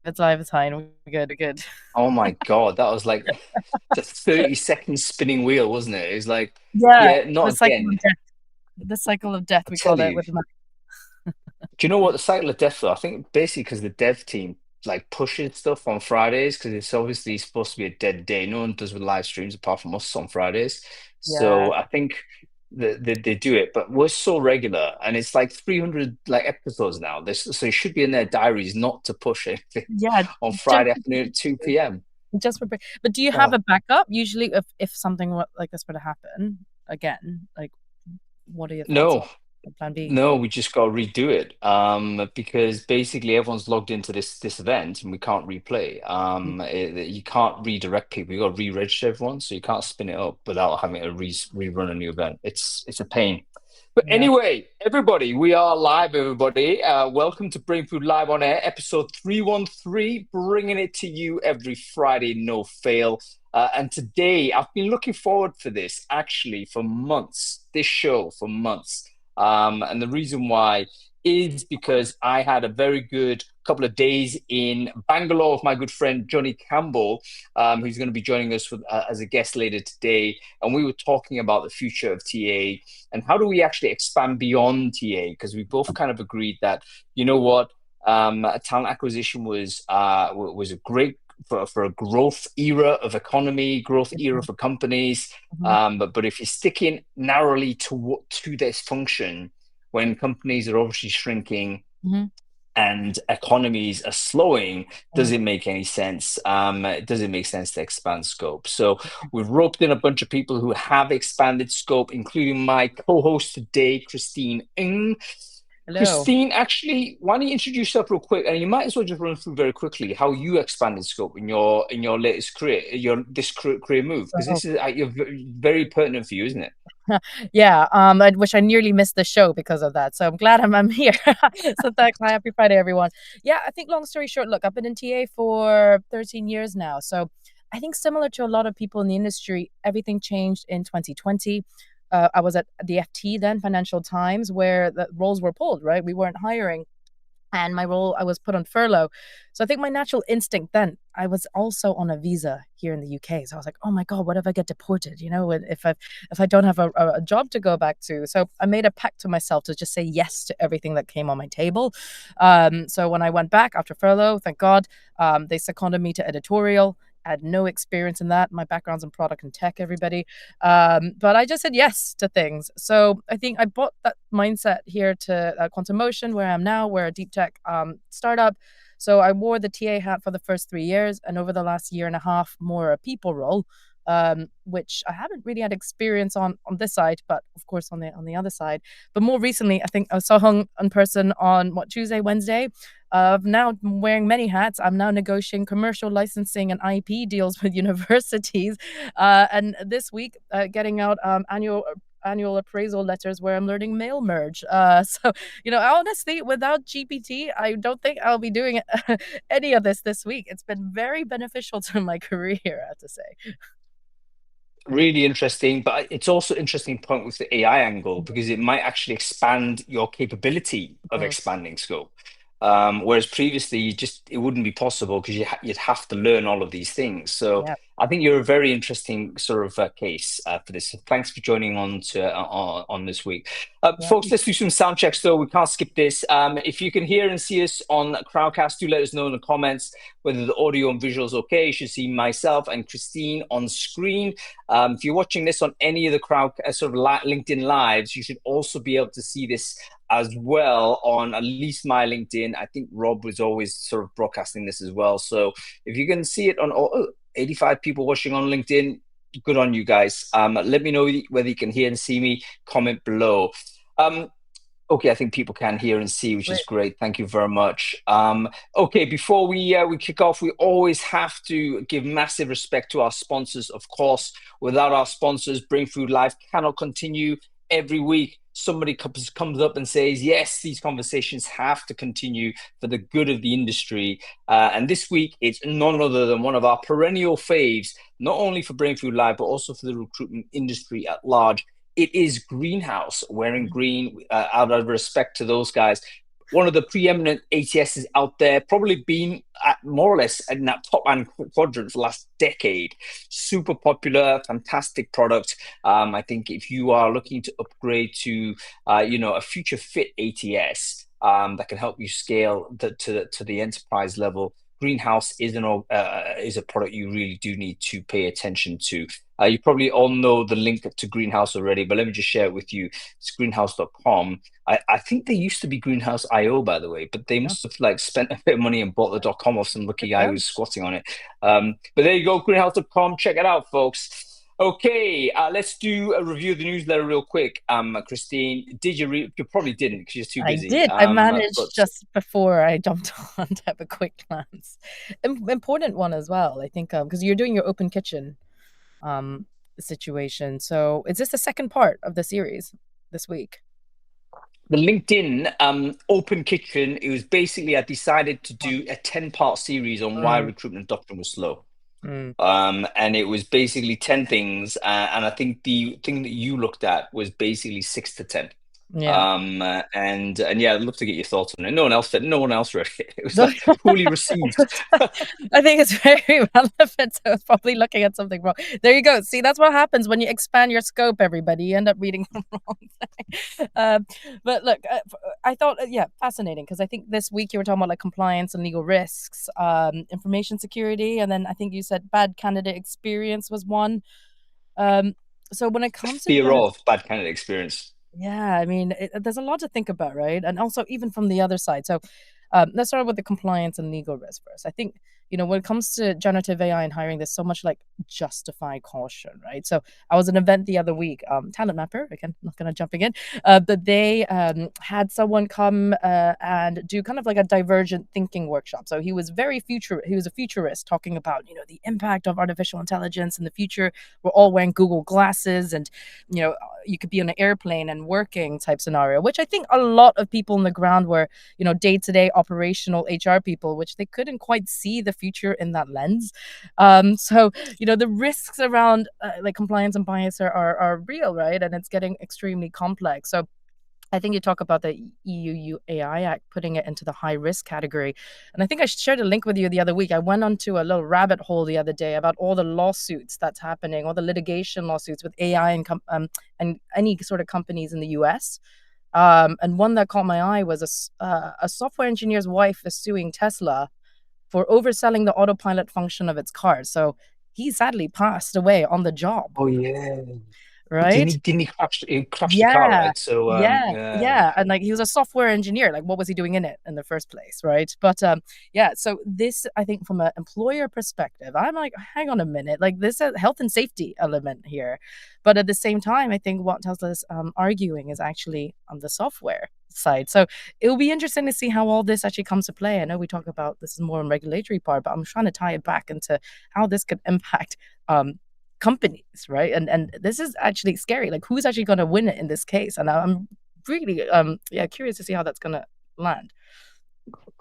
It's live. It's fine. We're good. We're good. Oh my God, that was like the 30-second spinning wheel, wasn't it? It was like, Yeah, yeah, the not cycle again. of death. The cycle of death, I we tell call it you, with my. do you know what the cycle of death though? I think basically because the dev team like pushes stuff on Fridays because it's obviously supposed to be a dead day. No one does with live streams apart from us on Fridays. Yeah. So I think they do it, but we're so regular and it's like 300 like episodes now. So it should be in their diaries not to push anything Yeah. on Just, Friday afternoon at 2 p.m. just prepare. But do you have a backup? Usually, if something like this were to happen again, like, what are your thoughts on No, plan B? no, we just got to redo it because basically everyone's logged into this event and we can't replay. You can't redirect people. You got to re-register everyone, so you can't spin it up without having to rerun a new event. It's a pain. But Yeah. anyway, everybody, we are live. Everybody, welcome to Brainfood Live on Air, episode 313, bringing it to you every Friday, no fail. And today, I've been looking forward for this actually for months. This show for months. And the reason why is because I had a very good couple of days in Bangalore with my good friend Johnny Campbell, who's going to be joining us as a guest later today. And we were talking about the future of TA and how do we actually expand beyond TA? Because we both kind of agreed that, you know what, talent acquisition was a great for a growth era of economy, growth era for companies. Mhm. But if you're sticking narrowly to this function, when companies are obviously shrinking Mhm. and economies are slowing, does Mhm. it make any sense? Does it make sense to expand scope? So we've roped in a bunch of people who have expanded scope, including my co-host today, Christine Ng. Hello. Christine, actually, why don't you introduce yourself real quick, and you might as well just run through very quickly how you expanded scope in your latest career, your this career move, because So, this is very pertinent for you, isn't it? yeah, I wish I nearly missed the show because of that. So I'm glad I'm here. So thanks. Happy Friday, everyone. Yeah, I think long story short, look, I've been in TA for 13 years now. So I think similar to a lot of people in the industry, everything changed in 2020. I was at the FT then, Financial Times, where the roles were pulled, right? We weren't hiring. And my role, I was put on furlough. So I think my natural instinct then, I was also on a visa here in the UK. So I was like, oh my God, what if I get deported? You know, if I don't have a job to go back to. So I made a pact to myself to just say yes to everything that came on my table. So when I went back after furlough, thank God, they seconded me to editorial. I had no experience in that. My background's in product and tech, everybody. But I just said yes to things. So I think I brought that mindset here to Quantum Motion, where I am now. We're a deep tech startup. So I wore the TA hat for the first 3 years, and over the last year and a half, more a people role, which I haven't really had experience on this side, but of course on the other side. But more recently, I think I saw Hung in person on what Tuesday, Wednesday. Now wearing many hats. I'm now negotiating commercial licensing and IP deals with universities, and this week getting out annual appraisal letters where I'm learning mail merge. So, honestly, without GPT, I don't think I'll be doing any of this week. It's been very beneficial to my career, I have to say. Really interesting, but it's also interesting point with the AI angle because it might actually expand your capability of Mm, expanding scope. Whereas previously, it wouldn't be possible because you'd have to learn all of these things. So yeah, I think you're a very interesting sort of case for this. So thanks for joining on this week, yeah. folks. Let's do some sound checks. Though we can't skip this. If you can hear and see us on Crowdcast, do let us know in the comments whether the audio and visuals okay. You should see myself and Christine on screen. If you're watching this on any of the crowd sort of LinkedIn lives, you should also be able to see this as well on at least my LinkedIn. I think Rob was always sort of broadcasting this as well. So if you can see it on 85 people watching on LinkedIn, good on you guys. Let me know whether you can hear and see me. Comment below. Um, Okay, I think people can hear and see, which is Great. great. Thank you very much. Okay, before we kick off, we always have to give massive respect to our sponsors. Of course, without our sponsors, Bring Food Live cannot continue. Every week, somebody comes up and says, "Yes, these conversations have to continue for the good of the industry." And this week, it's none other than one of our perennial faves, not only for Brain Food Live, but also for the recruitment industry at large. It is Greenhouse wearing green out of respect to those guys. one of the preeminent ATSs out there, probably been at more or less in that top man quadrant for the last decade. Super popular, fantastic product. I think if you are looking to upgrade to, a future fit ATS that can help you scale to the enterprise level, Greenhouse is a product you really do need to pay attention to. You probably all know the link to Greenhouse already, but let me just share it with you. It's greenhouse.com. I think they used to be Greenhouse.io, by the way, but they Yeah, must have like spent a bit of money and bought the .com off some lucky makes guy who's sense. squatting on it. But there you go, greenhouse.com. Check it out, folks. Okay, let's do a review of the newsletter real quick. Christine, did you read? You probably didn't because you're too I busy. did. I But managed just before I jumped on to have a quick glance. Important one as well, I think, because you're doing your open kitchen um situation. So is this the second part of the series this week? the LinkedIn Open Kitchen, it was basically I decided to Mm, do a 10-part series on why mm, recruitment adoption was slow. mm. And it was basically 10 things. And I think the thing that you looked at was basically 6 to 10. Yeah. And yeah, I'd love to get your thoughts on it. No one else read it. It was like poorly received. I think it's very relevant. So I was probably looking at something wrong. There you go. See, that's what happens when you expand your scope, everybody. You end up reading the wrong thing. But look, I thought, yeah, fascinating because I think this week you were talking about like compliance and legal risks, information security, and then I think you said bad candidate experience was one. Um, so when it comes to Fear gen of bad candidate experience. yeah, I mean, there's a lot to think about, right? And also, even from the other side. So, let's start with the compliance and legal risk first. I think, when it comes to generative AI and hiring, there's so much like justify caution, right? So, I was at an event the other week, Talent Mapper, again, not going to jumping in, but they had someone come and do kind of like a divergent thinking workshop. So, he was a futurist talking about, the impact of artificial intelligence in the future. We're all wearing Google glasses and, you know, you could be on an airplane and working type scenario, which I think a lot of people on the ground were, day-to-day operational HR people, which they couldn't quite see the future in that lens. So, the risks around like compliance and bias are real, right? And it's getting extremely complex. So I think you talk about the EU AI Act putting it into the high risk category. And I think I shared a link with you the other week. I went onto a little rabbit hole the other day about all the lawsuits that's happening, all the litigation lawsuits with AI and any sort of companies in the US. And one that caught my eye was a software engineer's wife is suing Tesla for overselling the autopilot function of its cars. So he sadly passed away on the job, Oh yeah. Didn't right? he crash the car, Yeah. right? So Yeah, yeah. yeah, and, like, he was a software engineer, like, what was he doing in it in the first place, right? But, yeah, so this, I think from an employer perspective, I'm like, "Hang on a minute, like, this is health and safety element here." But at the same time, I think what Tesla's, arguing is actually on the software side. So it'll be interesting to see how all this actually comes to play. I know we talk about this is more on regulatory part, but I'm trying to tie it back into how this could impact, um, companies, right? And this is actually scary. Like, who's actually gonna win it in this case? And I'm really, yeah, curious to see how that's gonna land.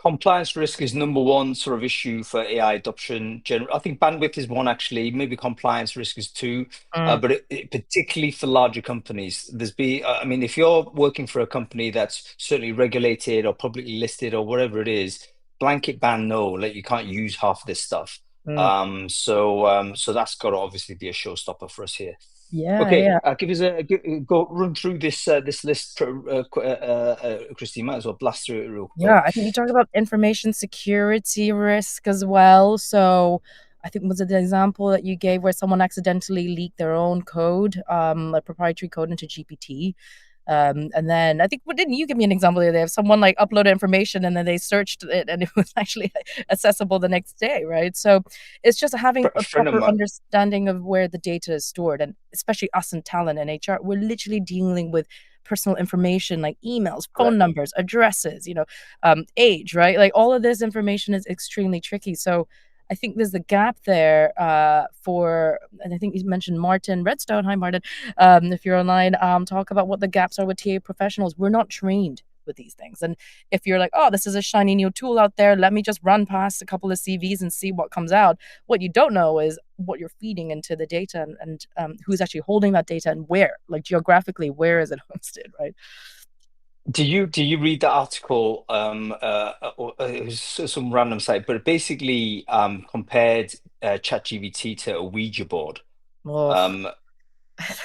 Compliance risk is number one sort of issue for AI adoption. I think bandwidth is one actually. Maybe compliance risk is two, Mm, but particularly for larger companies, I mean, if you're working for a company that's certainly regulated or publicly listed or whatever it is, blanket ban no, like you can't use half of this stuff. mm. So that's got to obviously be a showstopper for us here. Yeah, Okay, yeah. give us go run through this list, Christine. Might as well blast through it real quick. Yeah, I think you talked about information security risk as well. So I think was it the example that you gave where someone accidentally leaked their own code, like proprietary code into GPT? And then I think, well, didn't you give me an example the other day of someone like uploaded information and then they searched it and it was actually accessible the next day, right? So it's just having A a friend of proper mine, understanding of where the data is stored. And especially us in talent and HR, we're literally dealing with personal information like emails, phone correct. numbers, addresses, age, right? Like all of this information is extremely tricky. So I think there's a gap there and I think you mentioned Martin Redstone. Hi, Martin. If you're online, talk about what the gaps are with TA professionals. We're not trained with these things. And if you're like, oh, this is a shiny new tool out there, let me just run past a couple of CVs and see what comes out. What you don't know is what you're feeding into the data and who's actually holding that data and where, like geographically, where is it hosted, right? do you read the article? Or, it was some random site, but it basically compared ChatGPT to a Ouija board. Oh, Um,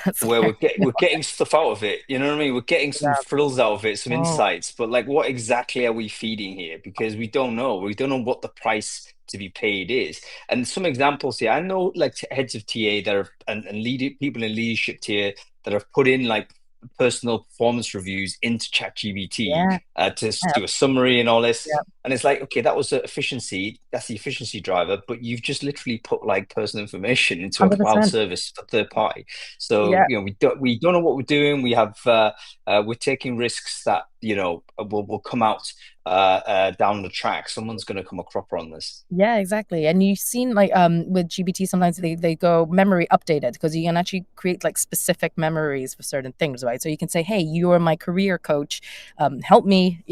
that's where scary. we're getting stuff out of it. You know what I mean? We're getting some Yeah. frills out of it, some Oh, insights. But like, what exactly are we feeding here? Because we don't know. We don't know what the price to be paid is. And some examples here. I know like heads of TA that are and people in leadership tier that have put in like personal performance reviews into ChatGPT yeah. to Yeah. do a summary and all this. Yeah. And it's like, okay, that was efficiency. That's the efficiency driver. But you've just literally put like personal information into a cloud 100%. service for third party. So Yeah. we don't know what we're doing. We're taking risks that will come out down the track. Someone's going to come a cropper on this. Yeah, exactly. And you've seen like with GPT sometimes they go memory updated because you can actually create like specific memories for certain things, right? So you can say, "Hey, you are my career coach. Help me,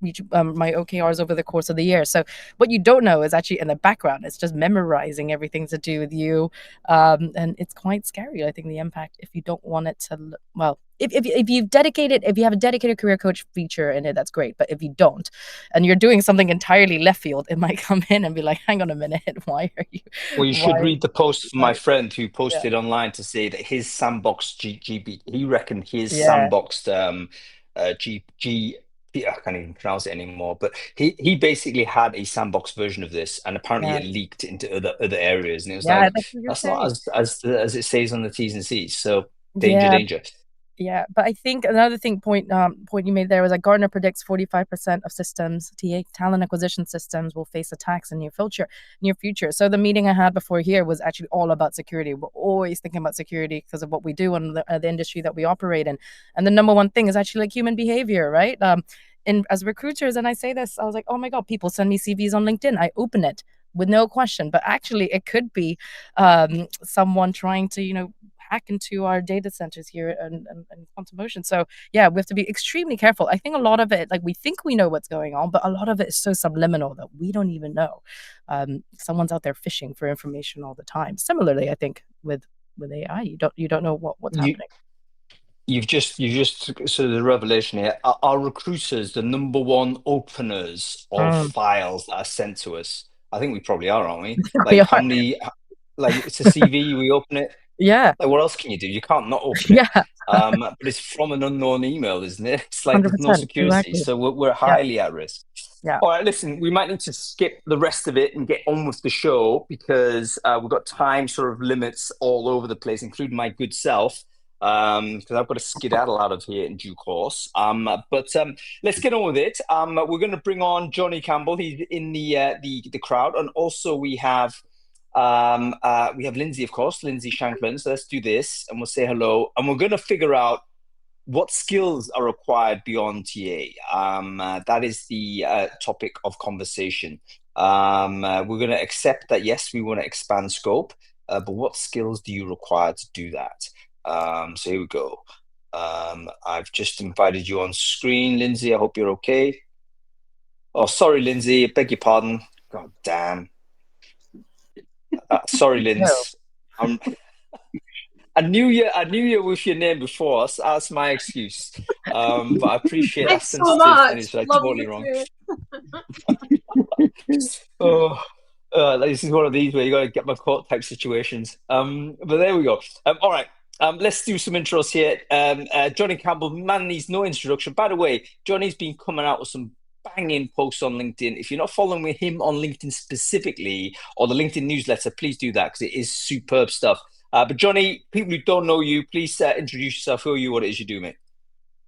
reach my OKRs over the course of the year." So what you don't know is actually in the background, it's just memorizing everything to do with you, and it's quite scary. I think the impact if you don't want it to, well, if you have a dedicated career coach feature in it, that's great. But if you don't, and you're doing something entirely left field, it might come in and be like, "Hang on a minute, why are you, Well, you should why?" read the post from my Right? friend who Yeah, posted online to say that his sandbox he reckoned his yeah, sandboxed I can't even pronounce it anymore, but he basically had a sandbox version of this, and apparently yeah, it leaked into other areas, and it was yeah. like That's what you're that's not saying. as it says on the T's and C's. So danger, Yeah, danger. yeah, but I think another point you made there was that Gartner predicts 45% of systems, TA talent acquisition systems, will face attacks in near future. So the meeting I had before here was actually all about security. We're always thinking about security because of what we do and the industry that we operate in. And the number one thing is actually like human behavior, right? And as recruiters, and I say this, I was like, oh my God, people send me CVs on LinkedIn. I open it with no question, but actually it could be someone trying to, hack into our data centers here and quantum motion. So yeah, we have to be extremely careful. I think a lot of it, like we think we know what's going on, but a lot of it is so subliminal that we don't even know. Someone's out there fishing for information all the time. Similarly, I think with AI, you don't know what's You happening. you've just sort of the revelation here. Are recruiters the number one openers of Mm. files that are sent to us? I think we probably are, aren't we? We Like how are. many? Like it's a CV, we open it. Yeah. Like what else can you do? You can't not open it. Yeah. But it's from an unknown email, isn't it? It's like there's no 100%. security, Exactly. so we're Yeah. highly at risk. Yeah. All right, listen, we might need to skip the rest of it and get on with the show because we've got time sort of limits all over the place, including my good self, because I've got to skedaddle out of here in due course. But let's get on with it. We're going to bring on Johnny Campbell. He's in the crowd, and also we have Lindsay, of course, Lindsay Shanklin. So let's do this, and we'll say hello, and we're going to figure out what skills are required beyond TA? That is the topic of conversation. We're going to accept that, yes, we want to expand scope, but what skills do you require to do that? So here we go. I've just invited you on screen, Lindsay. I hope you're okay. Oh, sorry, Lindsay. I beg your pardon. God damn. Sorry, No. Linz. Um, I knew you with your name before. That's my excuse. But I appreciate that Thanks so sensitive much. energy. Like Love you totally wrong. too. Oh, this is one of these where you got to get my coat type situations. But there we go. All right. Let's do some intros here. Johnny Campbell, man needs no introduction. By the way, Johnny's been coming out with some banging posts on LinkedIn. If you're not following him on LinkedIn specifically or the LinkedIn newsletter, please do that because it is superb stuff. But Johnny, people who don't know you, please introduce yourself. Who are you? What it is you do, mate?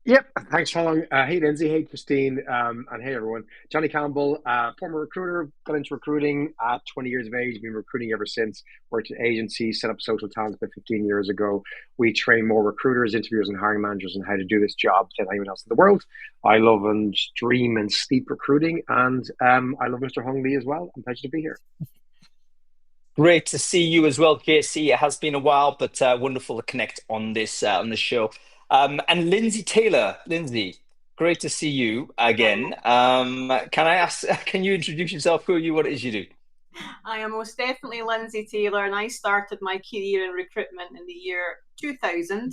Yep. Thanks, Sean. Hey, Lindsay. Hey, Christine. And hey, everyone. Johnny Campbell, former recruiter, got into recruiting at 20 years of age, been recruiting ever since. Worked at agencies, set up social talent about 15 years ago. We train more recruiters, interviewers, and hiring managers on how to do this job than anyone else in the world. I love and dream and sleep recruiting. And I love Mr. Hung Lee as well. I'm pleasure to be here. Great to see you as well, KC. It has been a while, but wonderful to connect on this show. And Lindsay Taylor, Lindsay, great to see you again. Can I ask? Can you introduce yourself? Who are you? What it is you do? I am most definitely Lindsay Taylor, and I started my career in recruitment in the year 2000.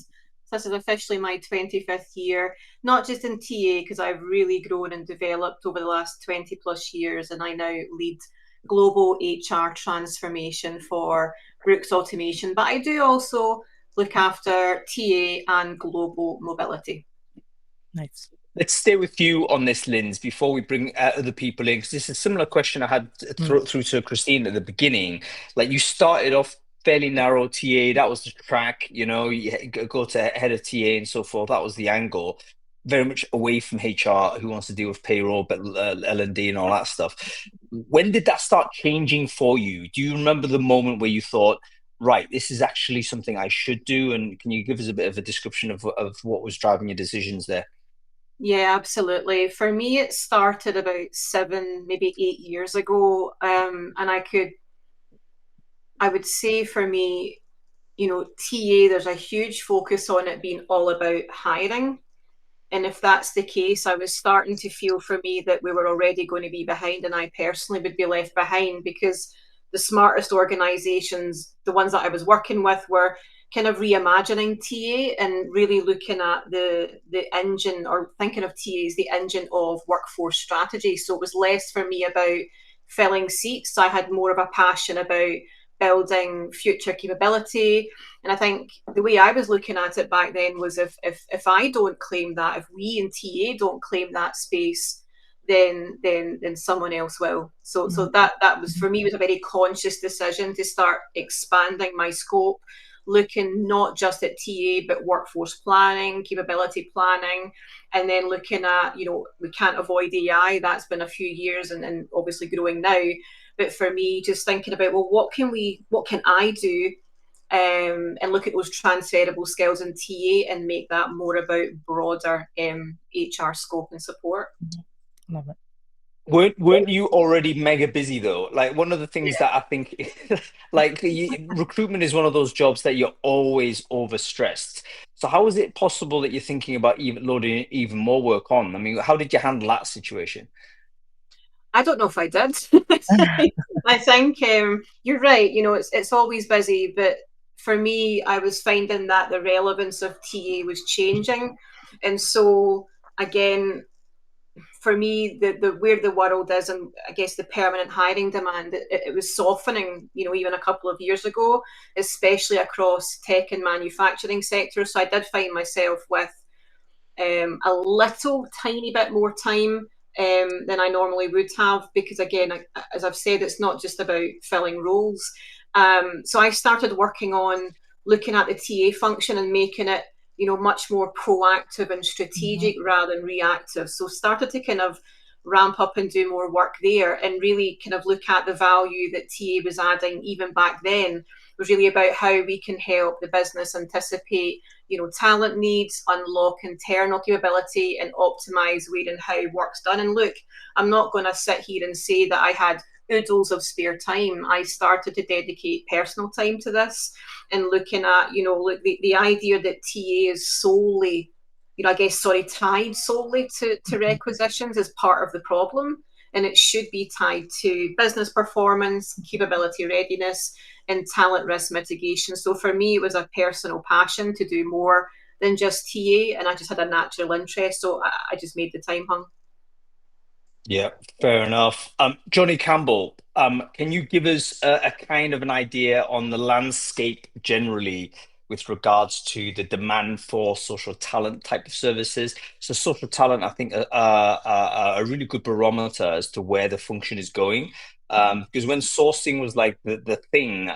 This is officially my 25th year, not just in TA, because I've really grown and developed over the last 20 plus years, and I now lead global HR transformation for Brooks Automation, but I do also look after TA and global mobility. Nice. Let's stay with you on this, Linz, before we bring other people in, because this is a similar question I had through to Christine at the beginning. Like, you started off fairly narrow TA, that was the track, you know, you go to head of TA and so forth. That was the angle. Very much away from HR, who wants to deal with payroll, but L&D and all that stuff. When did that start changing for you? Do you remember the moment where you thought, right, this is actually something I should do? And can you give us a bit of a description of what was driving your decisions there? Yeah, absolutely. For me, it started about 7, maybe 8 years ago. And I would say for me, TA, there's a huge focus on it being all about hiring. And if that's the case, I was starting to feel for me that we were already going to be behind, and I personally would be left behind because the smartest organizations, the ones that I was working with, were kind of reimagining TA and really looking at the engine, or thinking of TA as the engine of workforce strategy. So it was less for me about filling seats. I had more of a passion about building future capability. And I think the way I was looking at it back then was, if I don't claim that, if we in TA don't claim that space, then someone else will. So that was, for me, was a very conscious decision to start expanding my scope, looking not just at TA but workforce planning, capability planning, and then looking at, we can't avoid AI. That's been a few years and obviously growing now. But for me, just thinking about, well, what can I do, and look at those transferable skills in TA and make that more about broader HR scope and support. Love it. Weren't you already mega busy though? Like, one of the things that I think, like, recruitment is one of those jobs that you're always overstressed. So how is it possible that you're thinking about even loading even more work on? I mean, how did you handle that situation? I don't know if I did. I think you're right. It's always busy, but for me, I was finding that the relevance of TA was changing, and so again, for me, the where the world is, and I guess the permanent hiring demand, it was softening. Even a couple of years ago, especially across tech and manufacturing sectors. So I did find myself with a little tiny bit more time than I normally would have, because again, as I've said, it's not just about filling roles. So I started working on looking at the TA function and making it, much more proactive and strategic rather than reactive. So started to kind of ramp up and do more work there, and really kind of look at the value that TA was adding even back then. Was really about how we can help the business anticipate, talent needs, unlock internal capability, and optimize where and how work's done. And look, I'm not going to sit here and say that I had oodles of spare time. I started to dedicate personal time to this, and looking at, the idea that TA is solely, I guess, sorry, tied solely to requisitions is part of the problem. And it should be tied to business performance, capability readiness, and talent risk mitigation. So for me, it was a personal passion to do more than just TA, and I just had a natural interest. So I just made the time, Hung. Yeah, fair enough. Johnny Campbell, can you give us a kind of an idea on the landscape generally with regards to the demand for social talent type of services? So social talent, I think, are a really good barometer as to where the function is going. Because when sourcing was like the thing,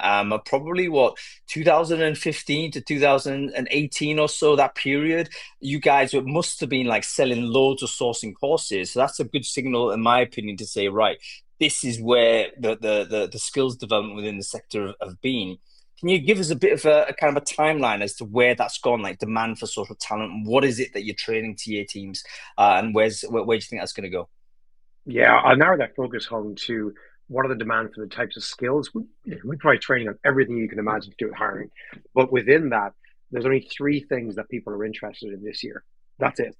probably what, 2015 to 2018 or so, that period, you guys must have been like selling loads of sourcing courses. So that's a good signal, in my opinion, to say, right, this is where the skills development within the sector have been. Can you give us a bit of a kind of a timeline as to where that's gone, like demand for social talent? And what is it that you're training TA teams, and where do you think that's going to go? Yeah, I'll narrow that focus home to what are the demand for the types of skills. We provide training on everything you can imagine to do with hiring, but within that, there's only three things that people are interested in this year. That's it.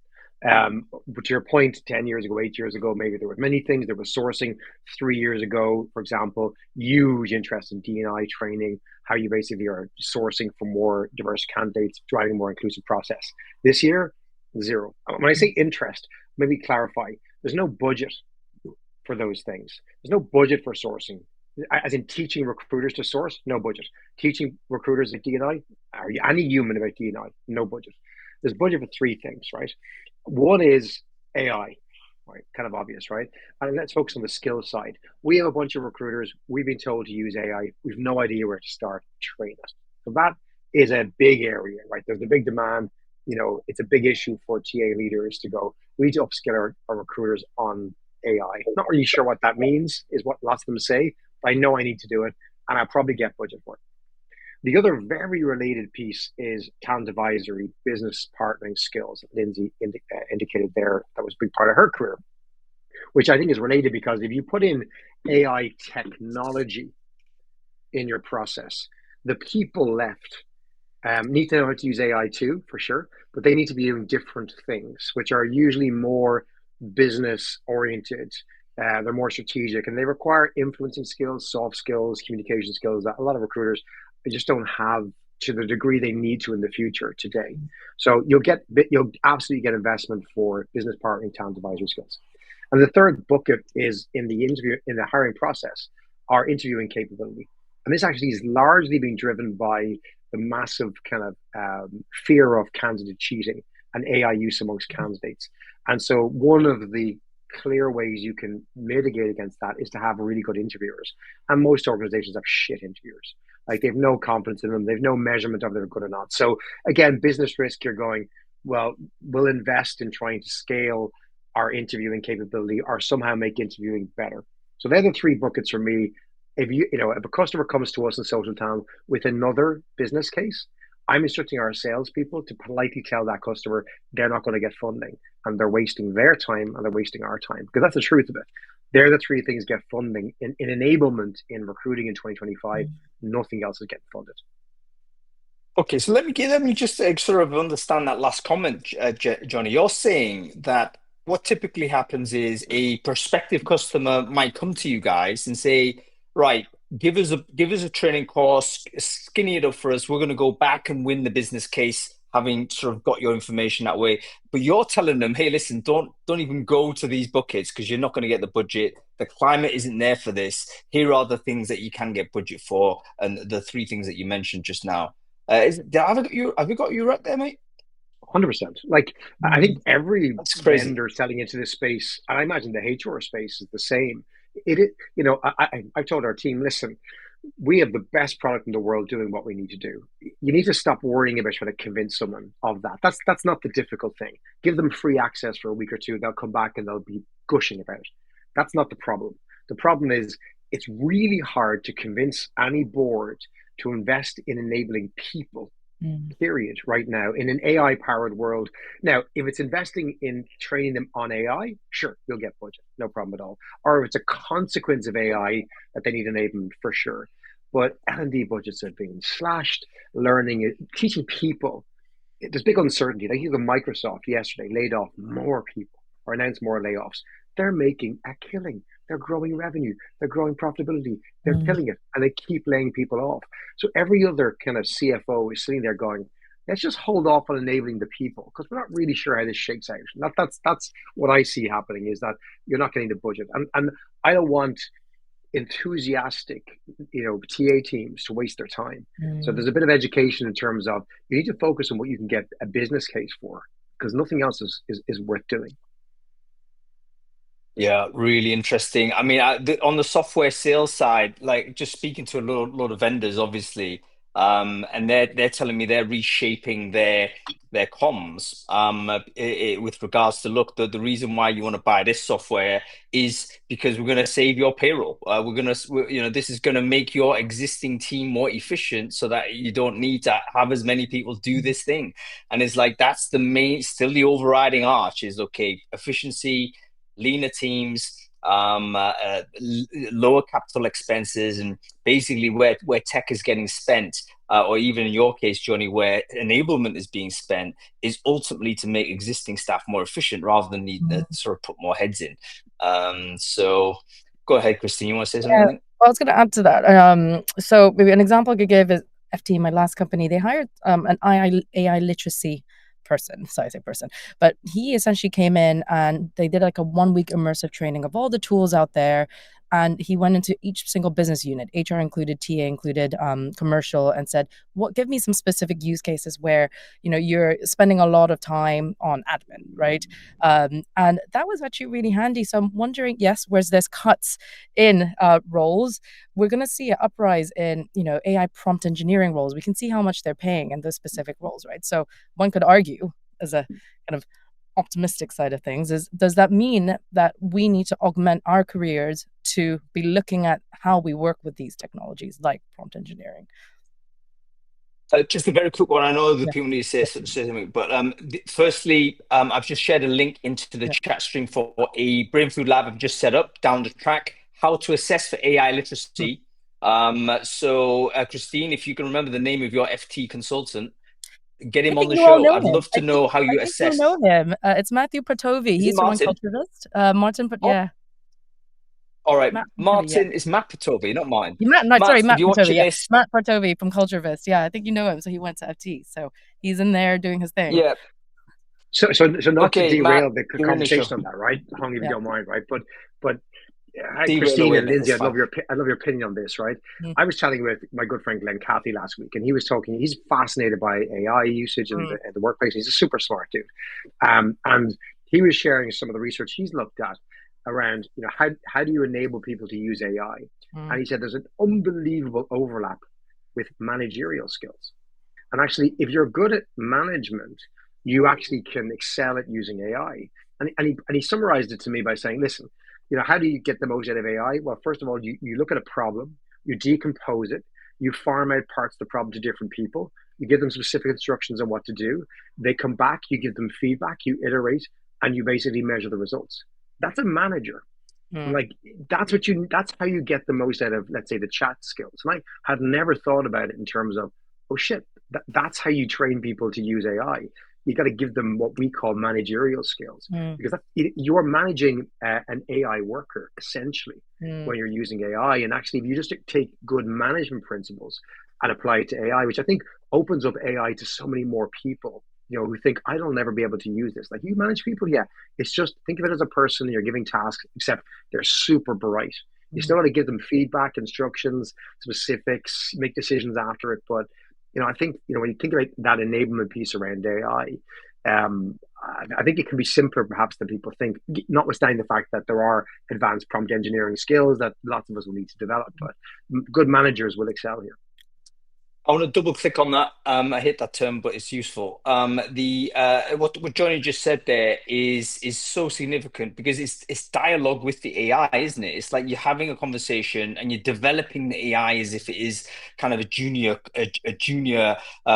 But to your point, 10 years ago, 8 years ago, maybe there were many things. There was sourcing 3 years ago, for example, huge interest in D&I training, how you basically are sourcing for more diverse candidates, driving more inclusive process. This year, zero. When I say interest, maybe clarify, there's no budget for those things. There's no budget for sourcing. As in teaching recruiters to source, no budget. Teaching recruiters at D&I, or any human about D&I, no budget. There's budget for three things, right? One is AI, right? Kind of obvious, right? And let's focus on the skill side. We have a bunch of recruiters. We've been told to use AI. We've no idea where to start to train us. So that is a big area, right? There's a big demand. It's a big issue for TA leaders to go, we need to upskill our recruiters on AI. I'm not really sure what that means, is what lots of them say, but I know I need to do it, and I'll probably get budget for it. The other very related piece is talent advisory, business partnering skills. Lindsay indicated there that was a big part of her career, which I think is related because if you put in AI technology in your process, the people left need to know how to use AI too, for sure, but they need to be doing different things, which are usually more business oriented. They're more strategic, and they require influencing skills, soft skills, communication skills that a lot of recruiters just don't have to the degree they need to in the future today. So you'll absolutely get investment for business partnering, talent advisory skills. And the third bucket is in the hiring process, our interviewing capability. And this actually is largely being driven by the massive kind of fear of candidate cheating and AI use amongst candidates. And so one of the clear ways you can mitigate against that is to have really good interviewers. And most organizations have shit interviewers. Like, they have no confidence in them. They have no measurement of they're good or not. So again, business risk, you're going, well, we'll invest in trying to scale our interviewing capability or somehow make interviewing better. So they're the three buckets for me. If a customer comes to us in Social Town with another business case, I'm instructing our salespeople to politely tell that customer they're not going to get funding, and they're wasting their time and they're wasting our time, because that's the truth of it. They're the three things get funding in enablement in recruiting in 2025. Nothing else is getting funded. Okay, so let me just sort of understand that last comment, Johnny. You're saying that what typically happens is a prospective customer might come to you guys and say, right, give us a training course, skinny it up for us. We're going to go back and win the business case, having sort of got your information that way. But you're telling them, hey, listen, don't even go to these buckets because you're not going to get the budget. The climate isn't there for this. Here are the things that you can get budget for, and the three things that you mentioned just now. Have we got you right there, mate? 100%. Like, I think every vendor crazy. selling into this space, and I imagine the HR space is the same. I've told our team, listen, we have the best product in the world doing what we need to do. You need to stop worrying about trying to convince someone of that. That's not the difficult thing. Give them free access for a week or two. They'll come back and they'll be gushing about it. That's not the problem. The problem is it's really hard to convince any board to invest in enabling people, period, right now in an AI powered world. Now, if it's investing in training them on AI, sure, you'll get budget, no problem at all. Or if it's a consequence of AI that they need enablement, for sure. But L&D budgets have been slashed, teaching people. There's big uncertainty. Like, even Microsoft yesterday laid off more people or announced more layoffs. They're making a killing. They're growing revenue. They're growing profitability. They're killing it, and they keep laying people off. So every other kind of CFO is sitting there going, let's just hold off on enabling the people because we're not really sure how this shakes out. And that's what I see happening, is that you're not getting the budget. And I don't want enthusiastic, TA teams to waste their time. So there's a bit of education in terms of you need to focus on what you can get a business case for, because nothing else is worth doing. Yeah, really interesting. I mean, on the software sales side, like, just speaking to a lot of vendors, obviously, and they're telling me they're reshaping their comms with regards to, look, the reason why you want to buy this software is because we're going to save your payroll. This is going to make your existing team more efficient so that you don't need to have as many people do this thing. And it's like, that's still the overriding arch is, okay, efficiency, leaner teams, lower capital expenses, and basically where tech is getting spent, or even in your case, Johnny, where enablement is being spent, is ultimately to make existing staff more efficient rather than need to sort of put more heads in. So go ahead, Christine. You want to say something? Yeah, well, I was going to add to that. So maybe an example I could give is FT, my last company. They hired an AI literacy person. So I say person, but he essentially came in and they did like a 1 week immersive training of all the tools out there. And he went into each single business unit, HR included, TA included, commercial, and said, "What? Give me some specific use cases where you're spending a lot of time on admin, right?" And that was actually really handy. So I'm wondering, yes, where's this cuts in roles, we're going to see an uprise in AI prompt engineering roles. We can see how much they're paying in those specific roles, right? So one could argue, as a kind of optimistic side of things, is does that mean that we need to augment our careers to be looking at how we work with these technologies like prompt engineering? Just a very quick one. I know the people need to say something, but firstly, I've just shared a link into the chat stream for a Brainfood lab I've just set up down the track, how to assess for AI literacy. So Christine, if you can remember the name of your FT consultant, get him on the show. I'd love to know how you assess. You know him. It's Matthew Patovi. He's from Culturist. Martin, but yeah. All right, Martin, it's Matt Patovi, not mine. Matt Patovi. This? Matt Patovi from Culturist. Yeah, I think you know him. So he went to FT. So he's in there doing his thing. Yeah. So not to derail the conversation on that, right? Hung, if you don't mind, right? But Christine and Lindsay, I'd love your opinion on this, right? I was chatting with my good friend Glenn Cathy last week, and he was talking. He's fascinated by AI usage in the workplace. He's a super smart dude, and he was sharing some of the research he's looked at around, how do you enable people to use AI? And he said there's an unbelievable overlap with managerial skills. And actually, if you're good at management, you actually can excel at using AI. And he summarized it to me by saying, listen, how do you get the most out of AI? Well, first of all, you look at a problem, you decompose it, you farm out parts of the problem to different people, you give them specific instructions on what to do. They come back, you give them feedback, you iterate, and you basically measure the results. That's a manager. Like that's how you get the most out of, let's say, the chat skills. And I had never thought about it in terms of, oh shit, that's how you train people to use AI. You got to give them what we call managerial skills, because you're managing an AI worker essentially when you're using AI. And actually, if you just take good management principles and apply it to AI, which I think opens up AI to so many more people, who think, I'll never be able to use this. Like, you manage people, yeah. It's just, think of it as a person, you're giving tasks, except they're super bright. You still got to give them feedback, instructions, specifics, make decisions after it. But, I think, when you think about that enablement piece around AI, I think it can be simpler perhaps than people think, notwithstanding the fact that there are advanced prompt engineering skills that lots of us will need to develop. But good managers will excel here. I want to double click on that. I hate that term, but it's useful. What Johnny just said there is so significant, because it's dialogue with the AI, isn't it? It's like you're having a conversation and you're developing the AI as if it is kind of a junior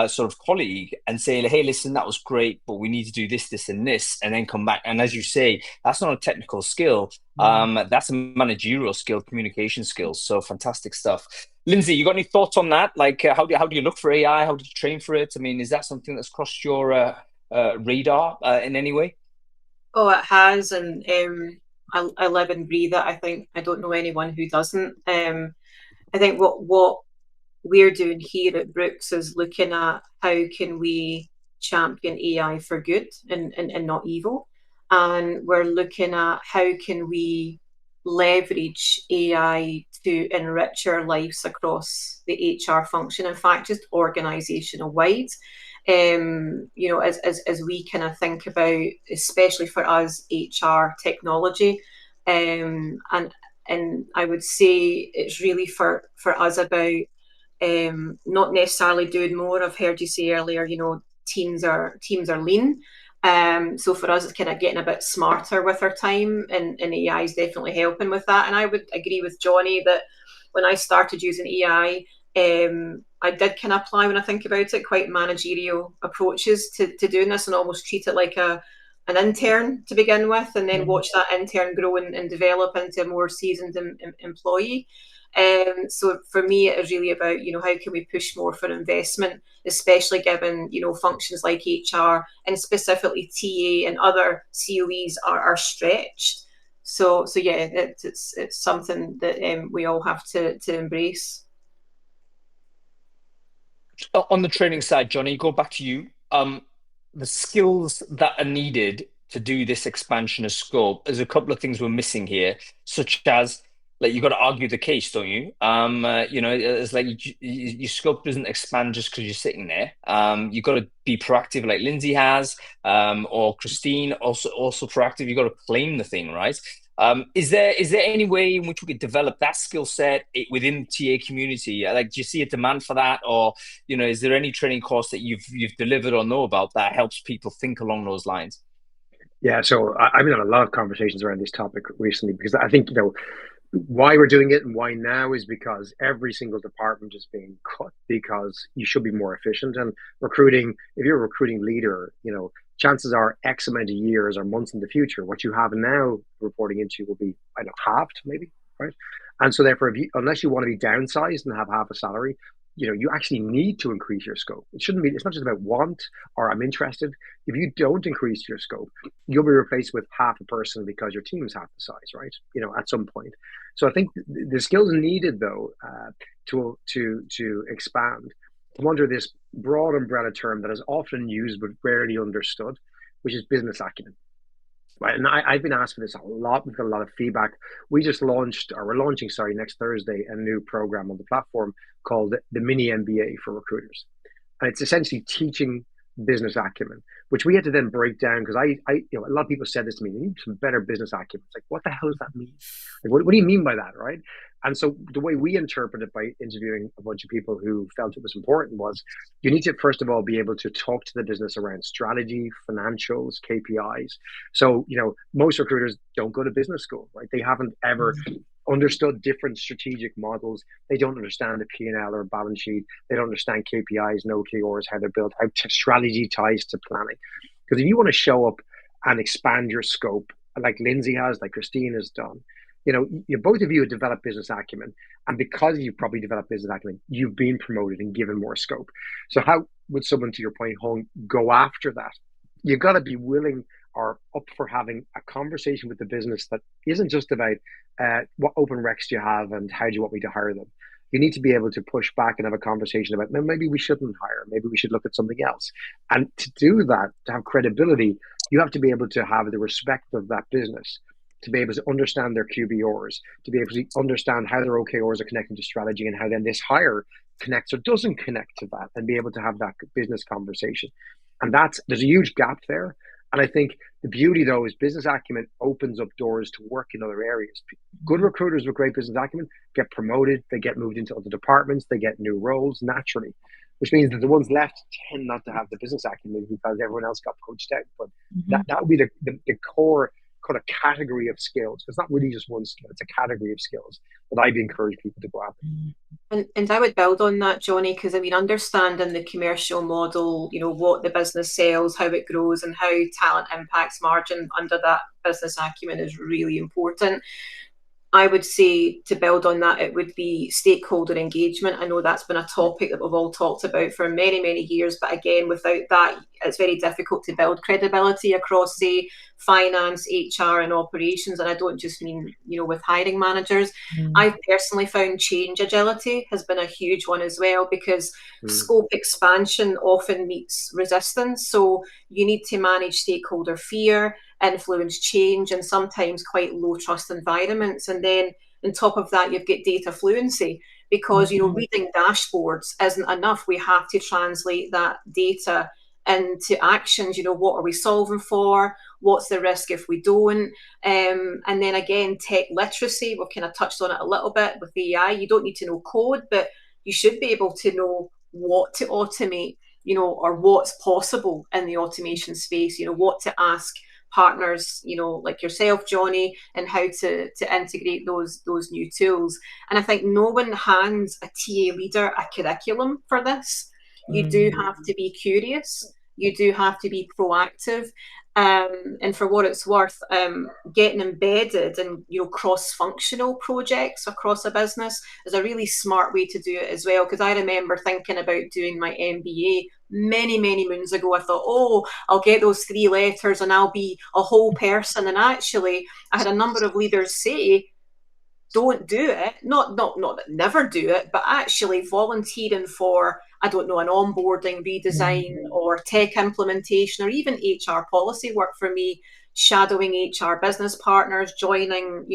sort of colleague, and saying, hey, listen, that was great, but we need to do this, and this, and then come back. And as you say, that's not a technical skill. That's a managerial skill, communication skills. So fantastic stuff. Lindsay, you got any thoughts on that? Like, how do you look for AI? How do you train for it? I mean, is that something that's crossed your radar in any way? Oh, it has, and I live and breathe it. I think I don't know anyone who doesn't. I think what we're doing here at Brooks is looking at how can we champion AI for good and not evil, and we're looking at how can we leverage AI to enrich our lives across the HR function. In fact, just organizational wide. As we kind of think about, especially for us, HR technology, and I would say it's really for us about not necessarily doing more. I've heard you say earlier, teams are lean. So for us, it's kind of getting a bit smarter with our time, and AI is definitely helping with that. And I would agree with Johnny that when I started using AI, I did kind of apply, when I think about it, quite managerial approaches to doing this, and almost treat it like a an intern to begin with, and then watch that intern grow and develop into a more seasoned employee. So for me, it is really about, how can we push more for investment, especially given, functions like HR and specifically TA and other COEs are stretched. So yeah, it's something that we all have to embrace. On the training side, Johnny, go back to you. The skills that are needed to do this expansion of scope, there's a couple of things we're missing here, such as, like, you've got to argue the case, don't you? It's like your scope doesn't expand just because you're sitting there. You've got to be proactive, like Lindsay has, or Christine, also proactive. You've got to claim the thing, right? Is there any way in which we could develop that skill set within the TA community? Like, do you see a demand for that, or is there any training course that you've delivered or know about that helps people think along those lines? Yeah, so I've been on a lot of conversations around this topic recently, because I think, why we're doing it and why now is because every single department is being cut, because you should be more efficient. And recruiting, if you're a recruiting leader, chances are X amount of years or months in the future, what you have now reporting into will be, I don't know, halved maybe, right? And so therefore, unless you want to be downsized and have half a salary, you actually need to increase your scope. It's not just about want or I'm interested. If you don't increase your scope, you'll be replaced with half a person because your team's half the size, right? At some point. So I think the skills needed, though, to expand, come under this broad umbrella term that is often used but rarely understood, which is business acumen. Right. And I've been asked for this a lot. We've got a lot of feedback. We're launching, next Thursday, a new program on the platform called the Mini MBA for recruiters. And it's essentially teaching business acumen, which we had to then break down, because a lot of people said this to me: you need some better business acumen. It's like, what the hell does that mean? Like, what do you mean by that, right? And so the way we interpret it, by interviewing a bunch of people who felt it was important, was you need to, first of all, be able to talk to the business around strategy, financials, KPIs. So, most recruiters don't go to business school, right? They haven't ever understood different strategic models. They don't understand the P&L or balance sheet. They don't understand KPIs, no OKRs, how they're built, how strategy ties to planning. Because if you want to show up and expand your scope, like Lindsay has, like Christine has done, both of you have developed business acumen, and because you've probably developed business acumen, you've been promoted and given more scope. So how would someone, to your point, Hung, go after that? You've got to be willing or up for having a conversation with the business that isn't just about what open recs do you have and how do you want me to hire them. You need to be able to push back and have a conversation about, maybe we shouldn't hire, maybe we should look at something else. And to do that, to have credibility, you have to be able to have the respect of that business, to be able to understand their QBRs, to be able to understand how their OKRs are connecting to strategy, and how then this hire connects or doesn't connect to that, and be able to have that business conversation. And there's a huge gap there. And I think the beauty, though, is business acumen opens up doors to work in other areas. Good recruiters with great business acumen get promoted, they get moved into other departments, they get new roles naturally, which means that the ones left tend not to have the business acumen because everyone else got poached out. But that would be the core kind of category of skills. It's not really just one skill, it's a category of skills that I'd encourage people to go after. And I would build on that, Johnny, because understanding the commercial model, what the business sells, how it grows, and how talent impacts margin under that business acumen is really important. I would say, to build on that, it would be stakeholder engagement. I know that's been a topic that we've all talked about for many, many years, but again, without that, it's very difficult to build credibility across, say, finance, HR, and operations. And I don't just mean, with hiring managers. I've personally found change agility has been a huge one as well, because scope expansion often meets resistance. So you need to manage stakeholder fear, influence change, and sometimes quite low trust environments. And then on top of that, you've got data fluency, because reading dashboards isn't enough. We have to translate that data into actions. What are we solving for? What's the risk if we don't? And then again, tech literacy, we've kind of touched on it a little bit with AI. You don't need to know code, but you should be able to know what to automate, or what's possible in the automation space, what to ask partners, like yourself, Johnny, and how to integrate those new tools. And I think no one hands a TA leader a curriculum for this. You do have to be curious. You do have to be proactive. And for what it's worth, getting embedded in cross-functional projects across a business is a really smart way to do it as well. Because I remember thinking about doing my MBA many moons ago. I thought, oh, I'll get those 3 letters and I'll be a whole person. And actually, I had a number of leaders say, don't do it. Not that never do it, but actually volunteering for, I don't know, an onboarding redesign or tech implementation or even HR policy work for me, shadowing HR business partners, joining,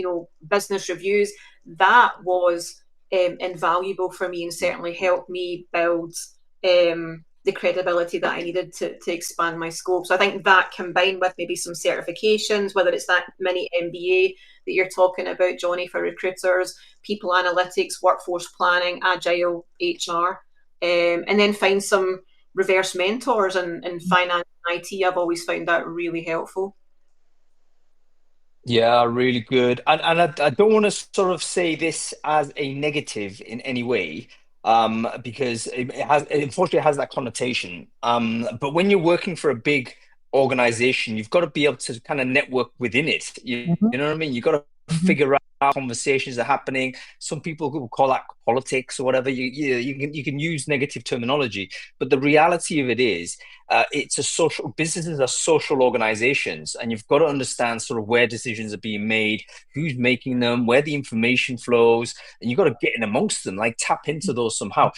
business reviews. That was invaluable for me and certainly helped me build the credibility that I needed to expand my scope. So I think that combined with maybe some certifications, whether it's that mini MBA that you're talking about, Johnny, for recruiters, people analytics, workforce planning, agile HR, and then find some reverse mentors in finance and IT. I've always found that really helpful. Yeah, really good. And I don't want to sort of say this as a negative in any way, because it unfortunately has that connotation. But when you're working for a big organization, you've got to be able to kind of network within it. You know what I mean? You've got to figure out conversations are happening. Some people who call that politics or whatever. You can use negative terminology, but the reality of it is, it's a social. Businesses are social organizations, and you've got to understand sort of where decisions are being made, who's making them, where the information flows, and you've got to get in amongst them, like tap into those somehow.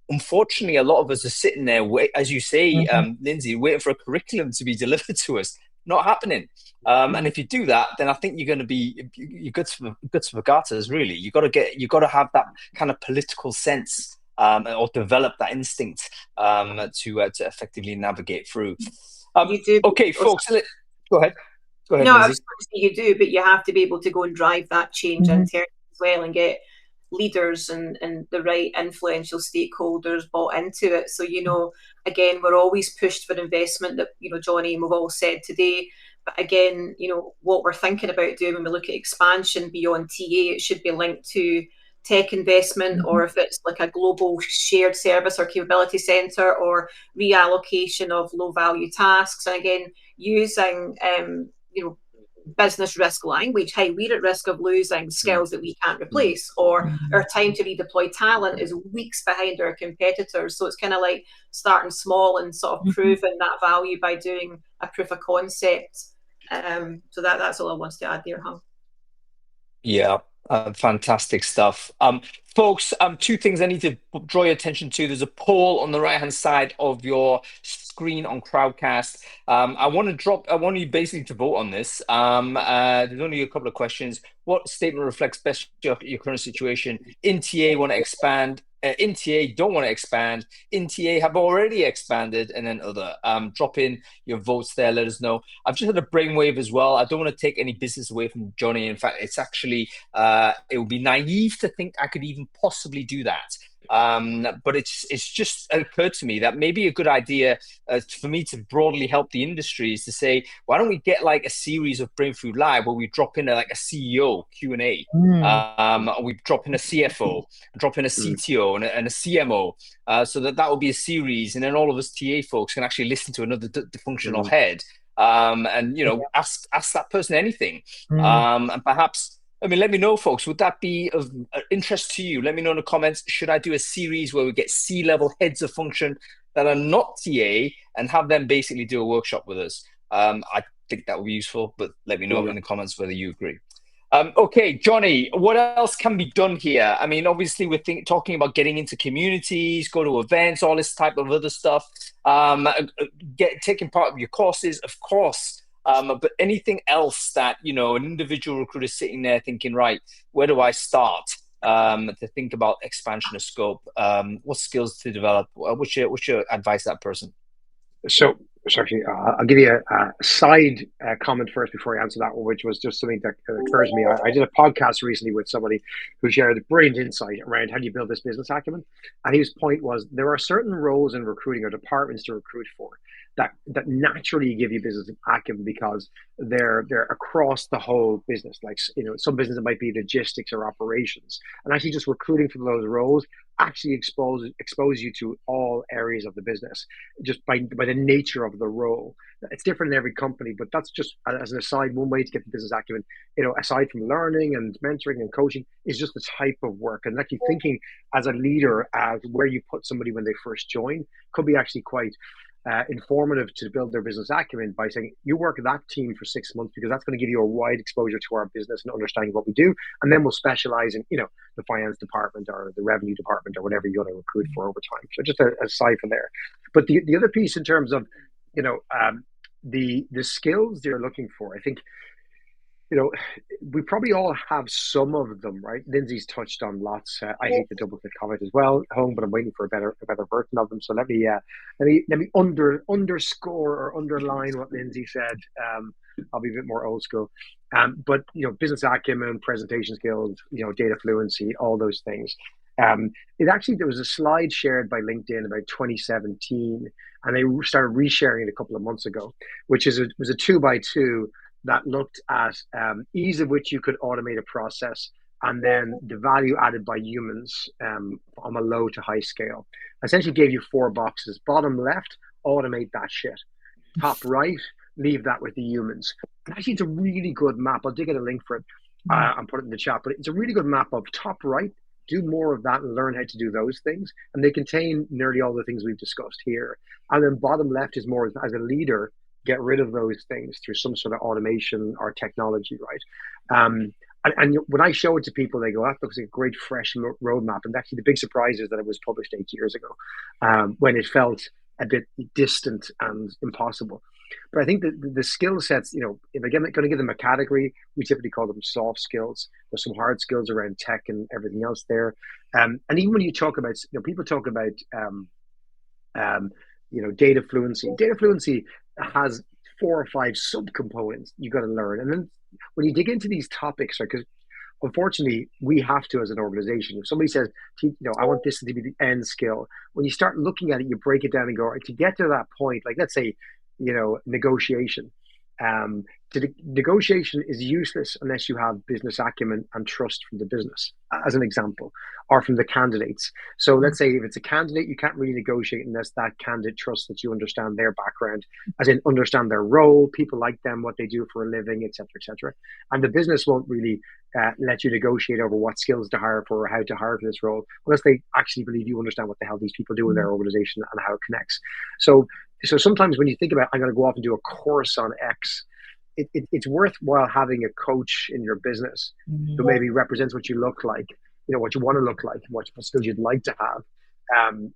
Unfortunately, a lot of us are sitting there, as you say, Lindsay, waiting for a curriculum to be delivered to us. Not happening. And if you do that, then I think you're going to be you're good for garters. Really, you got to have that kind of political sense, or develop that instinct, to effectively navigate through. You do. Okay, folks, go ahead. Go ahead, No, I Lindsay. was going to say you do, but you have to be able to go and drive that change internally as well and get leaders and the right influential stakeholders bought into it. So, again, we're always pushed for investment that, Johnny and we've all said today. But again, what we're thinking about doing when we look at expansion beyond TA, it should be linked to tech investment, or if it's like a global shared service or capability center, or reallocation of low value tasks. And again, using business risk language. Hey, we're at risk of losing skills that we can't replace, or our time to redeploy talent is weeks behind our competitors. So it's kind of like starting small and sort of proving that value by doing a proof of concept. So that's all I wanted to add there, Hung. Yeah, fantastic stuff. Folks, 2 things I need to draw your attention to. There's a poll on the right-hand side of your screen on Crowdcast. I want you basically to vote on this. There's only a couple of questions. What statement reflects best your current situation? In TA, want to expand. In TA, don't want to expand. In TA, have already expanded, and then other. Drop in your votes there. Let us know. I've just had a brainwave as well. I don't want to take any business away from Johnny. In fact, it's actually it would be naive to think I could even possibly do that. But it's just occurred to me that maybe a good idea for me to broadly help the industry is to say, why don't we get like a series of Brainfood Live where we drop in like a CEO Q&A, we drop in a CFO, drop in a CTO and a CMO, so that will be a series, and then all of us TA folks can actually listen to another functional head, and ask that person anything, and perhaps. I mean, let me know, folks. Would that be of interest to you? Let me know in the comments. Should I do a series where we get C-level heads of function that are not TA and have them basically do a workshop with us? I think that would be useful, but let me know in the comments whether you agree. Okay, Johnny, what else can be done here? I mean, obviously, we're talking about getting into communities, go to events, all this type of other stuff, taking part of your courses, of course. But anything else that, an individual recruiter sitting there thinking, right, where do I start to think about expansion of scope? What skills to develop? What's your advice to that person? So actually, I'll give you a side comment first before I answer that one, which was just something that occurs to me. I did a podcast recently with somebody who shared a brilliant insight around how do you build this business acumen. And his point was there are certain roles in recruiting or departments to recruit for that naturally give you business acumen because they're across the whole business. Like, some business it might be logistics or operations, and actually just recruiting for those roles actually expose you to all areas of the business just by the nature of the role. It's different in every company, but that's just as an aside, one way to get the business acumen, aside from learning and mentoring and coaching, is just the type of work. And actually thinking as a leader, where you put somebody when they first join could be actually quite informative to build their business acumen by saying, you work that team for 6 months because that's going to give you a wide exposure to our business and understanding what we do. And then we'll specialize in, the finance department or the revenue department or whatever you want to recruit for over time. So just aside from there. But the other piece in terms of, the skills they're looking for, I think, we probably all have some of them, right? Lindsay's touched on lots. I hate the double click comment as well, home, but I'm waiting for a better version of them. So let me underscore or underline what Lindsay said. I'll be a bit more old school. But business acumen, presentation skills, data fluency, all those things. There was a slide shared by LinkedIn about 2017, and they started resharing it a couple of months ago, which was a 2x2 that looked at ease of which you could automate a process, and then the value added by humans on a low to high scale. Essentially gave you 4 boxes. Bottom left, automate that shit. Top right, leave that with the humans. And actually, it's a really good map. I'll dig in a link for it and put it in the chat. But it's a really good map of top right, do more of that and learn how to do those things. And they contain nearly all the things we've discussed here. And then bottom left is more as a leader, get rid of those things through some sort of automation or technology, right? And when I show it to people, they go, that looks like a great fresh roadmap. And actually the big surprise is that it was published 8 years ago, when it felt a bit distant and impossible. But I think that the skill sets, if I'm going to give them a category, we typically call them soft skills. There's some hard skills around tech and everything else there. And even when you talk about, people talk about, data fluency. Data fluency has 4 or 5 subcomponents you got to learn. And then when you dig into these topics, right, because unfortunately we have to as an organization, if somebody says, I want this to be the end skill, when you start looking at it, you break it down and go, to get to that point, like let's say, negotiation. Negotiation is useless unless you have business acumen and trust from the business, as an example, or from the candidates. So let's say if it's a candidate, you can't really negotiate unless that candidate trusts that you understand their background, as in understand their role, people like them, what they do for a living, etc., etc. And the business won't really let you negotiate over what skills to hire for or how to hire for this role, unless they actually believe you understand what the hell these people do in their organization and how it connects. So sometimes when you think about, I'm going to go off and do a course on X, it's worthwhile having a coach in your business who maybe represents what you look like, what you want to look like, what skills you'd like to have,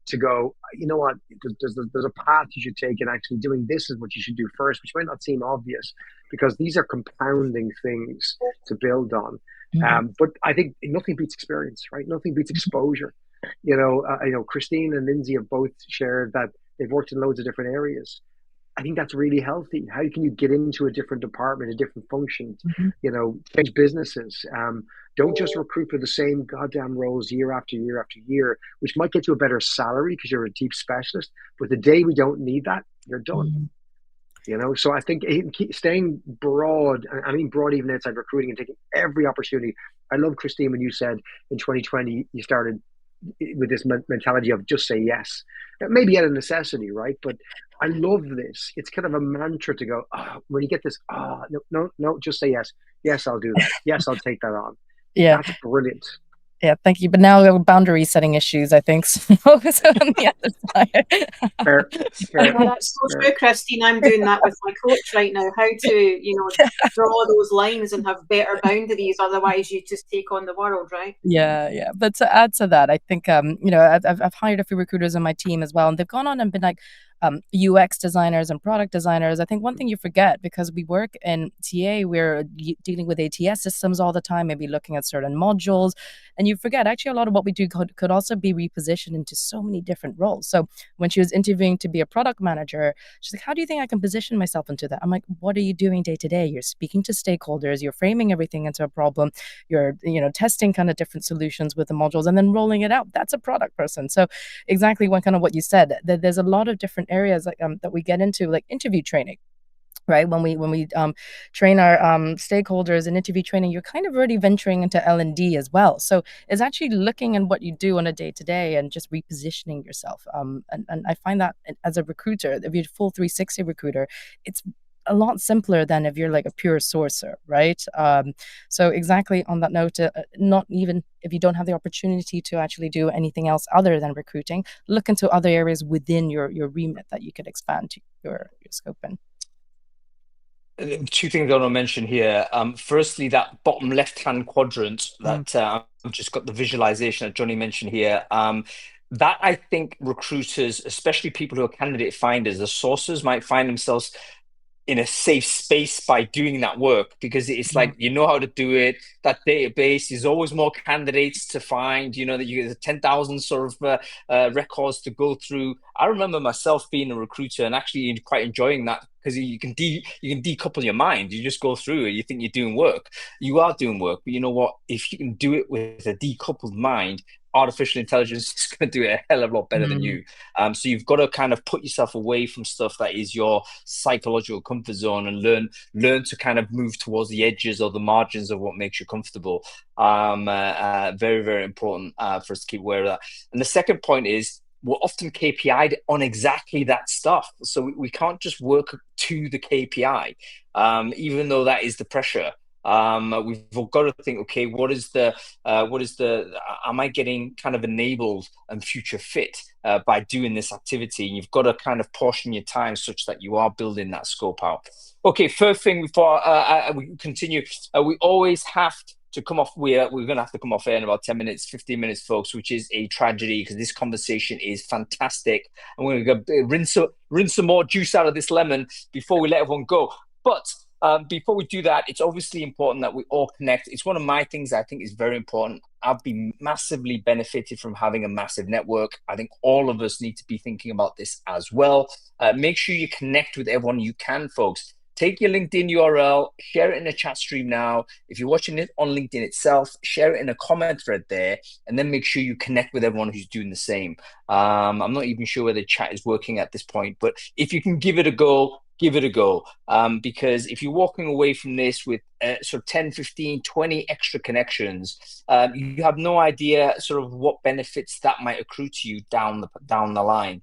to go, what, there's a path you should take, and actually doing this is what you should do first, which might not seem obvious because these are compounding things to build on. But I think nothing beats experience, right? Nothing beats exposure. Christine and Lindsay have both shared that they've worked in loads of different areas. I think that's really healthy. How can you get into a different department, a different function, change businesses? Don't just recruit for the same goddamn roles year after year after year, which might get you a better salary because you're a deep specialist. But the day we don't need that, you're done. So I think staying broad, I mean broad even outside recruiting, and taking every opportunity. I love, Christine, when you said in 2020 you started with this mentality of just say yes. Maybe out of necessity, right? But I love this. It's kind of a mantra to go, when you get this, no, just say yes. Yes, I'll do that. Yes, I'll take that on. Yeah. That's brilliant. Yeah, thank you. But now we have boundary setting issues, I think. So on the other side. Fair. That's so true, Christine. I'm doing that with my coach right now. How to, draw those lines and have better boundaries. Otherwise, you just take on the world, right? Yeah. But to add to that, I think I've hired a few recruiters on my team as well, and they've gone on and been like UX designers and product designers. I think one thing you forget, because we work in TA, we're dealing with ATS systems all the time, maybe looking at certain modules, and you forget actually a lot of what we do could also be repositioned into so many different roles. So when she was interviewing to be a product manager, she's like, how do you think I can position myself into that? I'm like, what are you doing day to day? You're speaking to stakeholders, you're framing everything into a problem, you're testing kind of different solutions with the modules and then rolling it out. That's a product person. So exactly what you said, that there's a lot of different areas that we get into, like interview training. right? When we train our stakeholders in interview training, you're kind of already venturing into L&D as well. So it's actually looking at what you do on a day-to-day and just repositioning yourself. And I find that as a recruiter, if you're a full 360 recruiter, it's a lot simpler than if you're like a pure sourcer, right? So exactly on that note, not even if you don't have the opportunity to actually do anything else other than recruiting, look into other areas within your remit that you could expand your scope in. Two things I want to mention here. Firstly, that bottom left-hand quadrant that I've just got the visualization that Johnny mentioned here. That I think recruiters, especially people who are candidate finders, the sourcers, might find themselves in a safe space by doing that work, because it's like, you know how to do it. That database is always more candidates to find, you know, that you get 10,000 sort of records to go through. I remember myself being a recruiter and actually quite enjoying that, because you can decouple your mind. You just go through it. You think you're doing work. You are doing work, but you know what? If you can do it with a decoupled mind, artificial intelligence is going to do it a hell of a lot better than you. So you've got to kind of put yourself away from stuff that is your psychological comfort zone and learn to kind of move towards the edges or the margins of what makes you comfortable. Very, very important for us to keep aware of that. And the second point is, we're often KPI'd on exactly that stuff. So we can't just work to the KPI, even though that is the pressure. We've got to think, okay, what is the am I getting kind of enabled and future fit by doing this activity? And you've got to kind of portion your time such that you are building that scope out. Okay, first thing before we continue, we always have to come off. We're going to have to come off air in about 10 minutes, 15 minutes, folks, which is a tragedy, because this conversation is fantastic. I'm going to go rinse some more juice out of this lemon before we let everyone go. But before we do that, it's obviously important that we all connect. It's one of my things I think is very important. I've been massively benefited from having a massive network. I think all of us need to be thinking about this as well. Make sure you connect with everyone you can, folks. Take your LinkedIn URL, share it in a chat stream now. If you're watching it on LinkedIn itself, share it in a comment thread there, and then make sure you connect with everyone who's doing the same. I'm not even sure whether chat is working at this point, but if you can give it a go, give it a go. Because if you're walking away from this with sort of 10, 15, 20 extra connections, you have no idea sort of what benefits that might accrue to you down the line.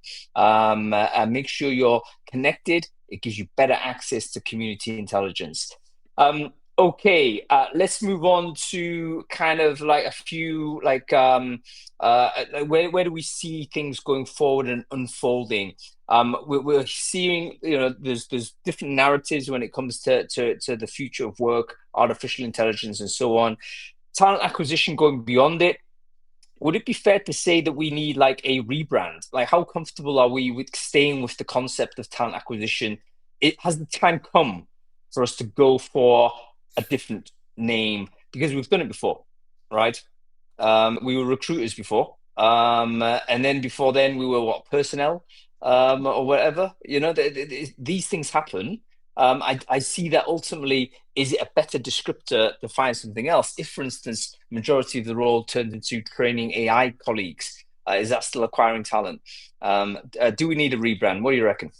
Make sure you're connected. It gives you better access to community intelligence. Okay, let's move on to kind of like a few like where do we see things going forward and unfolding? We're seeing, you know, there's different narratives when it comes to the future of work, artificial intelligence, and so on. Talent acquisition going beyond it. Would it be fair to say that we need like a rebrand? Like, how comfortable are we with staying with the concept of talent acquisition? Has the time come for us to go for a different name? Because we've done it before, right? We were recruiters before, and then before then we were personnel, or whatever. You know, these things happen. I see that ultimately, is it a better descriptor to find something else? If, for instance, majority of the role turned into training AI colleagues, is that still acquiring talent? Do we need a rebrand? What do you reckon?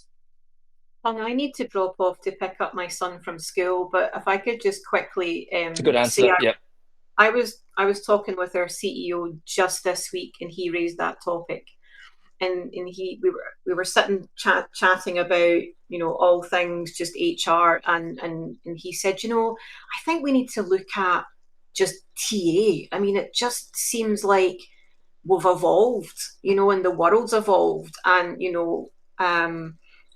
I need to drop off to pick up my son from school, but if I could just quickly It's a good say, answer. Yeah. I was talking with our CEO just this week, and he raised that topic, and we were sitting chatting about, you know, all things just HR, and he said, you know, I think we need to look at just TA. I mean, it just seems like we've evolved, you know, and the world's evolved, and you know,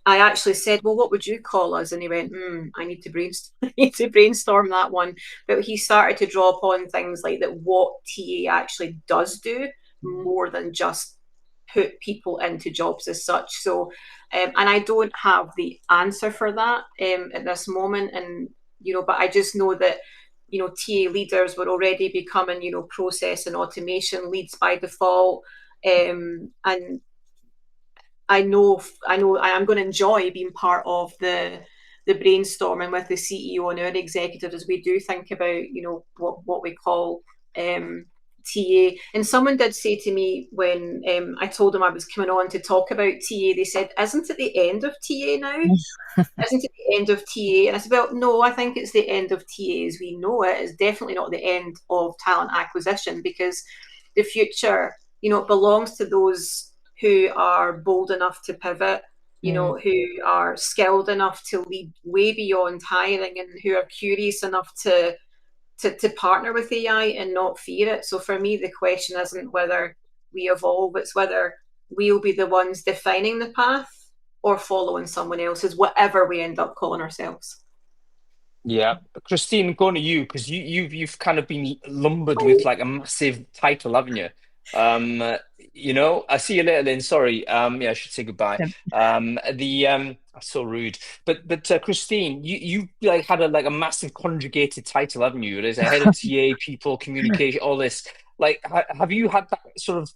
I actually said, well, what would you call us? And he went, I need to brainstorm. I need to brainstorm that one. But he started to draw upon things like that, what TA actually does do, more than just put people into jobs as such. So, and I don't have the answer for that at this moment. And, you know, but I just know that, you know, TA leaders were already becoming, you know, process and automation leads by default. And I know I am going to enjoy being part of the brainstorming with the CEO and our executives as we do think about, you know, what we call TA. And someone did say to me when I told them I was coming on to talk about TA, they said, "Isn't it the end of TA now? Isn't it the end of TA?" And I said, "Well, no, I think it's the end of TA as we know it. It's definitely not the end of talent acquisition, because the future, it belongs to those who are bold enough to pivot, who are skilled enough to lead way beyond hiring, and who are curious enough to partner with AI and not fear it." So for me, the question isn't whether we evolve, it's whether we'll be the ones defining the path or following someone else's, whatever we end up calling ourselves. Yeah, Christine, going to you, because you've kind of been lumbered with like a massive title, haven't you? I see you later, Lynn. Sorry. Yeah, I should say goodbye. So rude. But Christine, you like had a massive conjugated title, haven't you? As a head of TA, people, communication, all this. Like, have you had that sort of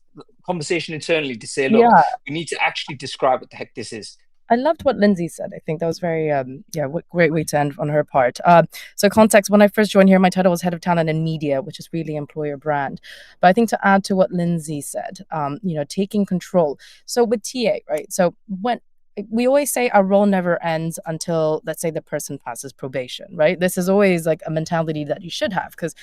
conversation internally to say, look, we need to actually describe what the heck this is? I loved what Lindsay said. I think that was very, great way to end on her part. So context, when I first joined here, my title was head of talent and media, which is really employer brand. But I think to add to what Lindsay said, taking control. So with TA, right? So when we always say our role never ends until, let's say, the person passes probation, right? This is always like a mentality that you should have, because,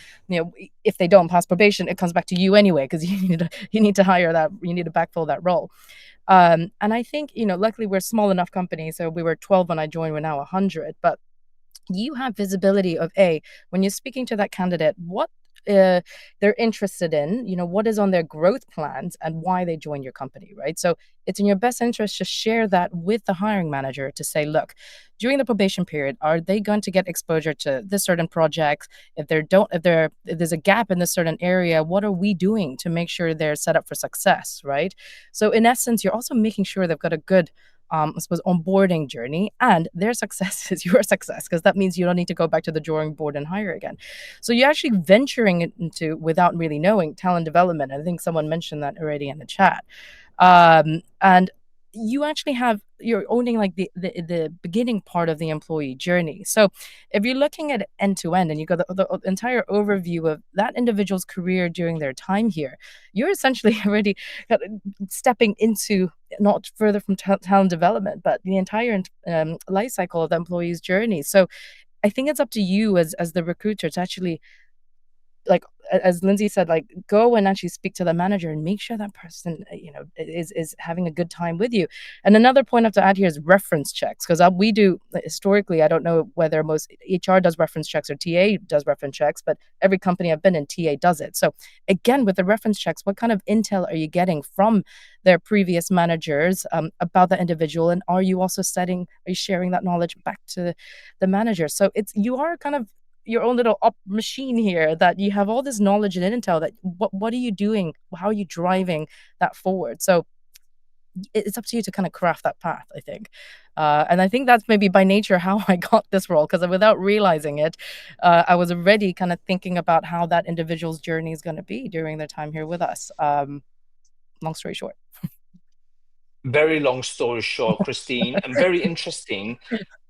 if they don't pass probation, it comes back to you anyway, because you need to hire that, you need to backfill that role. And I think, luckily we're a small enough company. So we were 12 when I joined, we're now 100. But you have visibility of when you're speaking to that candidate, what they're interested in, what is on their growth plans and why they join your company, right? So it's in your best interest to share that with the hiring manager to say, look, during the probation period, are they going to get exposure to this certain project? If there's a gap in this certain area, what are we doing to make sure they're set up for success, right? So in essence, you're also making sure they've got a good I suppose, onboarding journey, and their success is your success, because that means you don't need to go back to the drawing board and hire again. So you're actually venturing into, without really knowing, talent development. I think someone mentioned that already in the chat. And you actually you're owning like the beginning part of the employee journey. So if you're looking at end to end and you got the entire overview of that individual's career during their time here, you're essentially already stepping into not further from talent development, but the entire life cycle of the employee's journey. So I think it's up to you as the recruiter to actually, like as Lindsay said, like go and actually speak to the manager and make sure that person, is having a good time with you. And another point I have to add here is reference checks, because we do historically. I don't know whether most HR does reference checks or TA does reference checks, but every company I've been in, TA does it. So again, with the reference checks, what kind of intel are you getting from their previous managers about the individual, and are you sharing that knowledge back to the manager? So you are kind of your own little machine here, that you have all this knowledge and intel that what are you doing, how are you driving that forward. So it's up to you to kind of craft that path, I think. And I think that's maybe by nature how I got this role, because without realizing it, I was already kind of thinking about how that individual's journey is going to be during their time here with us. Long story short. Very long story short, Christine, and very interesting,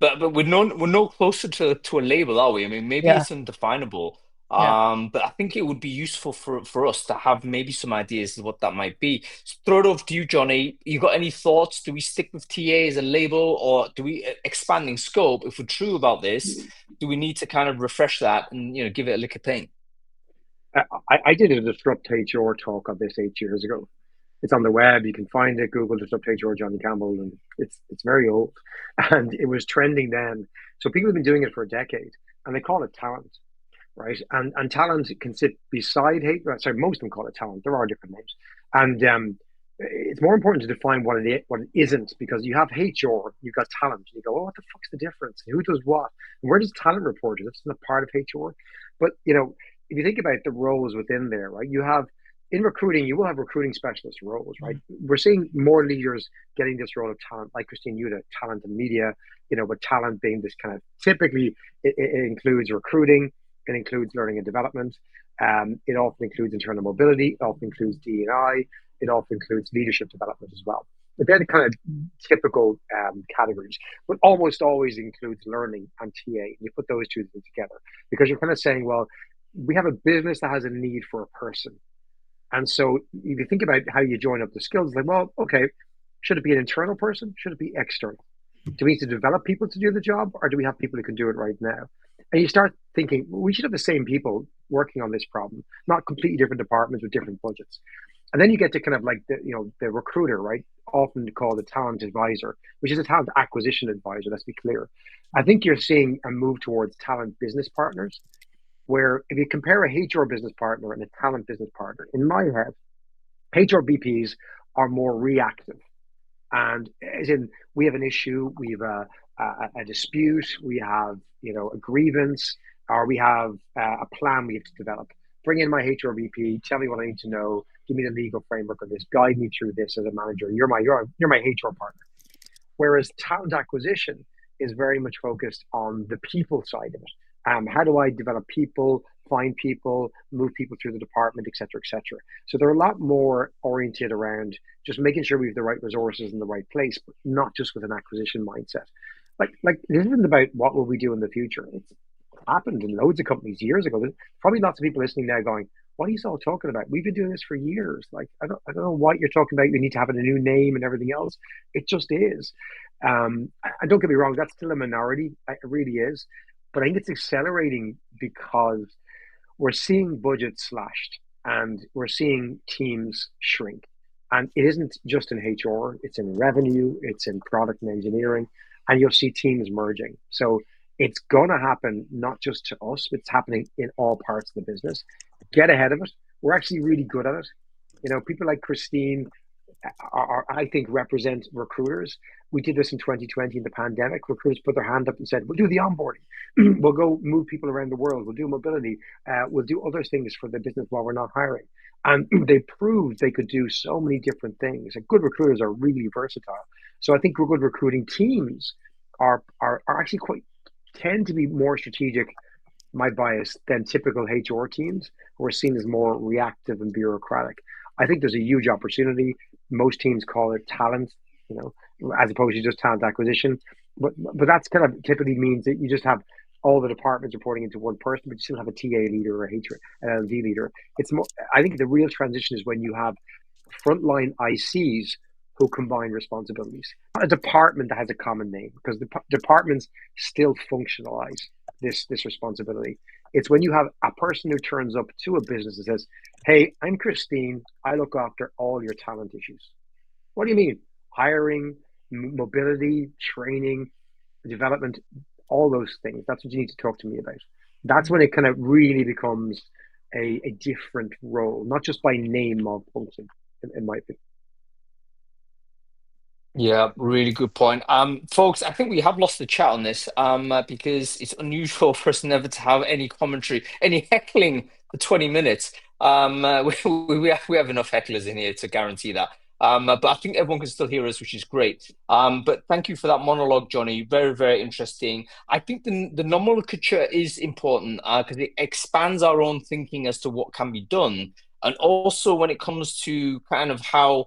but we're no closer to a label, are we? I mean, maybe Yeah. it's undefinable. Yeah. But I think it would be useful for us to have maybe some ideas of what that might be. So throw it over to you, Johnny. You got any thoughts? Do we stick with TA as a label, or do we expanding scope? If we're true about this, do we need to kind of refresh that and give it a lick of paint? I did a Disrupt HR talk on this 8 years ago. It's on the web. You can find it. Google Disrupt HR Johnny Campbell, and it's very old, and it was trending then. So people have been doing it for a decade, and they call it talent, right? And talent can sit beside hate. Sorry, most of them call it talent. There are different names, and it's more important to define what it isn't, because you have HR, you've got talent, and you go, oh, what the fuck's the difference? Who does what? And where does talent report to? That's not part of HR. But if you think about the roles within there, right? You have in recruiting, you will have recruiting specialist roles, right? We're seeing more leaders getting this role of talent, like Christine, you had talent and media, with talent being this kind of typically it includes recruiting, it includes learning and development, it often includes internal mobility, it often includes D&I, it often includes leadership development as well. But they're the kind of typical categories, but almost always includes learning and TA. You put those two things together because you're kind of saying, well, we have a business that has a need for a person. And so if you think about how you join up the skills, like, well, okay, should it be an internal person? Should it be external? Do we need to develop people to do the job, or do we have people who can do it right now? And you start thinking, well, we should have the same people working on this problem, not completely different departments with different budgets. And then you get to kind of like the recruiter, right? Often called a talent advisor, which is a talent acquisition advisor. Let's be clear. I think you're seeing a move towards talent business partners, where if you compare a HR business partner and a talent business partner, in my head, HR BPs are more reactive. And as in, we have an issue, we have a dispute, we have a grievance, or we have a plan we have to develop. Bring in my HR VP, tell me what I need to know, give me the legal framework of this, guide me through this as a manager. You're my HR partner. Whereas talent acquisition is very much focused on the people side of it. How do I develop people, find people, move people through the department, et cetera, et cetera. So they're a lot more oriented around just making sure we have the right resources in the right place, but not just with an acquisition mindset. Like this isn't about what will we do in the future. It's happened in loads of companies years ago. There's probably lots of people listening now going, what are you all talking about? We've been doing this for years. Like, I don't know what you're talking about. We need to have a new name and everything else. It just is. And don't get me wrong, that's still a minority. It really is. But I think it's accelerating because we're seeing budgets slashed and we're seeing teams shrink. And it isn't just in HR, it's in revenue, it's in product and engineering, and you'll see teams merging. So it's going to happen not just to us, it's happening in all parts of the business. Get ahead of it. We're actually really good at it. People like Christine I think, represent recruiters. We did this in 2020 in the pandemic. Recruiters put their hand up and said, we'll do the onboarding. We'll go move people around the world. We'll do mobility. We'll do other things for the business while we're not hiring. And they proved they could do so many different things. And good recruiters are really versatile. So I think good recruiting teams are actually tend to be more strategic, my bias, than typical HR teams who are seen as more reactive and bureaucratic. I think there's a huge opportunity. Most teams call it talent, as opposed to just talent acquisition. But that's kind of typically means that you just have all the departments reporting into one person, but you still have a TA leader or a HR, an L&D leader. It's more. I think the real transition is when you have frontline ICs who combine responsibilities. Not a department that has a common name, because the departments still functionalize this responsibility. It's when you have a person who turns up to a business and says, hey, I'm Christine. I look after all your talent issues. What do you mean? Hiring, mobility, training, development, all those things. That's what you need to talk to me about. That's when it kind of really becomes a different role, not just by name of function, in my opinion. Yeah, really good point. Folks, I think we have lost the chat on this because it's unusual for us never to have any commentary, any heckling for 20 minutes. We have enough hecklers in here to guarantee that. But I think everyone can still hear us, which is great. But thank you for that monologue, Johnny. Very, very interesting. I think the nomenclature is important because it expands our own thinking as to what can be done. And also when it comes to kind of how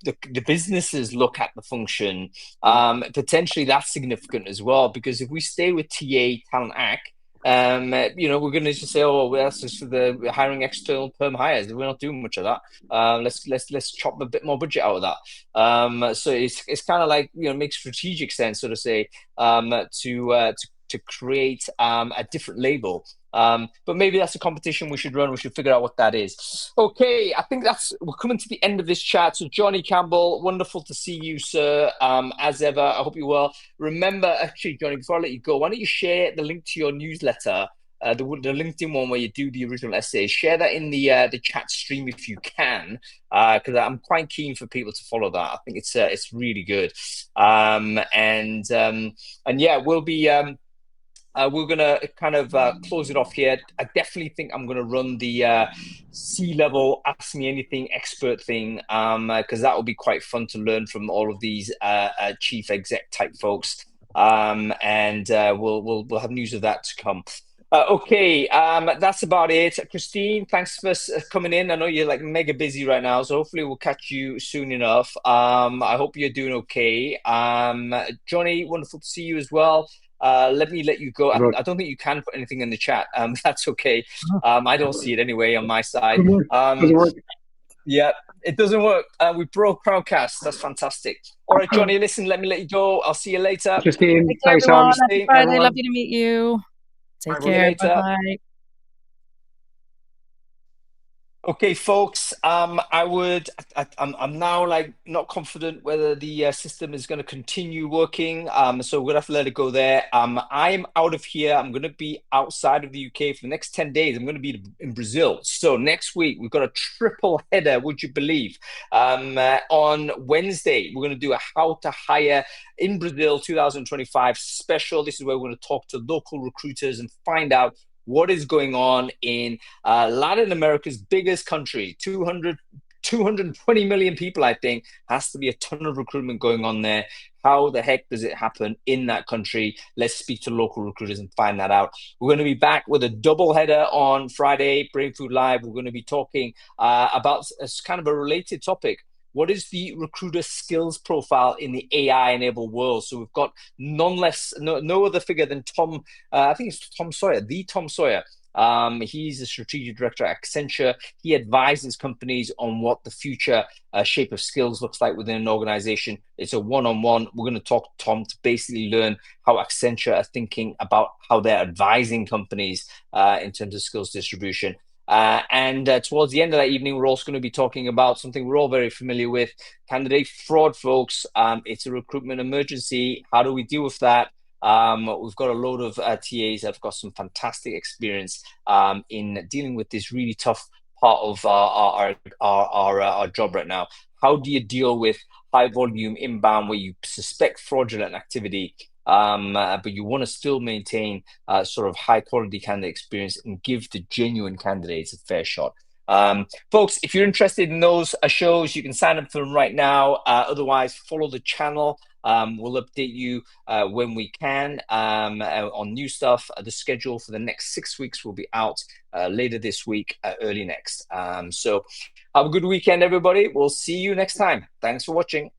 the businesses look at the function, potentially that's significant as well. Because if we stay with TA, talent ac, we're going to just say, oh, well, that's just for the hiring external perm hires. We're not doing much of that. Let's chop a bit more budget out of that. So it's kind of like, makes strategic sense, so to say, to create a different label. But maybe that's a competition we should run. We should figure out what that is. Okay, I think we're coming to the end of this chat. So Johnny Campbell, wonderful to see you, sir. As ever, I hope you're well. Remember, actually, Johnny, before I let you go, why don't you share the link to your newsletter, the LinkedIn one where you do the original essays? Share that in the chat stream if you can, because I'm quite keen for people to follow that. I think it's really good. And yeah, we'll be. We're going to kind of close it off here. I definitely think I'm going to run the C-level Ask Me Anything expert thing because that will be quite fun to learn from all of these chief exec type folks. And we'll have news of that to come. Okay, that's about it. Christine, thanks for coming in. I know you're like mega busy right now, so hopefully we'll catch you soon enough. I hope you're doing okay. Johnny, wonderful to see you as well. Let you go. I don't think you can put anything in the chat. That's okay. I don't see it anyway on my side. Yeah, it doesn't work. We broke Crowdcast. That's fantastic. All right, Johnny, listen, let me let you go. I'll see you later. Christine, Take care, thanks, everyone. Tom. Happy Stay. Friday. Everyone. Lovely to meet you. Take Bye, See you care. Bye later. bye. Okay, folks. I'm now like not confident whether the system is going to continue working. So we're gonna have to let it go there. I'm out of here. I'm gonna be outside of the UK for the next 10 days. I'm gonna be in Brazil. So next week we've got a triple header. Would you believe? On Wednesday we're gonna do a how to hire in Brazil 2025 special. This is where we're gonna talk to local recruiters and find out what is going on in Latin America's biggest country, 220 million people, I think. Has to be a ton of recruitment going on there. How the heck does it happen in that country? Let's speak to local recruiters and find that out. We're going to be back with a double header on Friday, Brainfood Live. We're going to be talking about a kind of a related topic. What is the recruiter skills profile in the AI-enabled world? So we've got no other figure than Tom. I think it's Tom Sawyer, the Tom Sawyer. He's a strategic director at Accenture. He advises companies on what the future shape of skills looks like within an organization. It's a one-on-one. We're going to talk to Tom to basically learn how Accenture are thinking about how they're advising companies in terms of skills distribution. And towards the end of that evening, we're also going to be talking about something we're all very familiar with, candidate fraud, folks. It's a recruitment emergency. How do we deal with that? We've got a load of TAs that have got some fantastic experience in dealing with this really tough part of our job right now. How do you deal with high volume inbound where you suspect fraudulent activity, but you want to still maintain sort of high quality candidate experience and give the genuine candidates a fair shot? Folks, if you're interested in those shows, you can sign up for them right now. Otherwise, follow the channel. We'll update you when we can on new stuff. The schedule for the next 6 weeks will be out later this week, early next. So have a good weekend, everybody. We'll see you next time. Thanks for watching.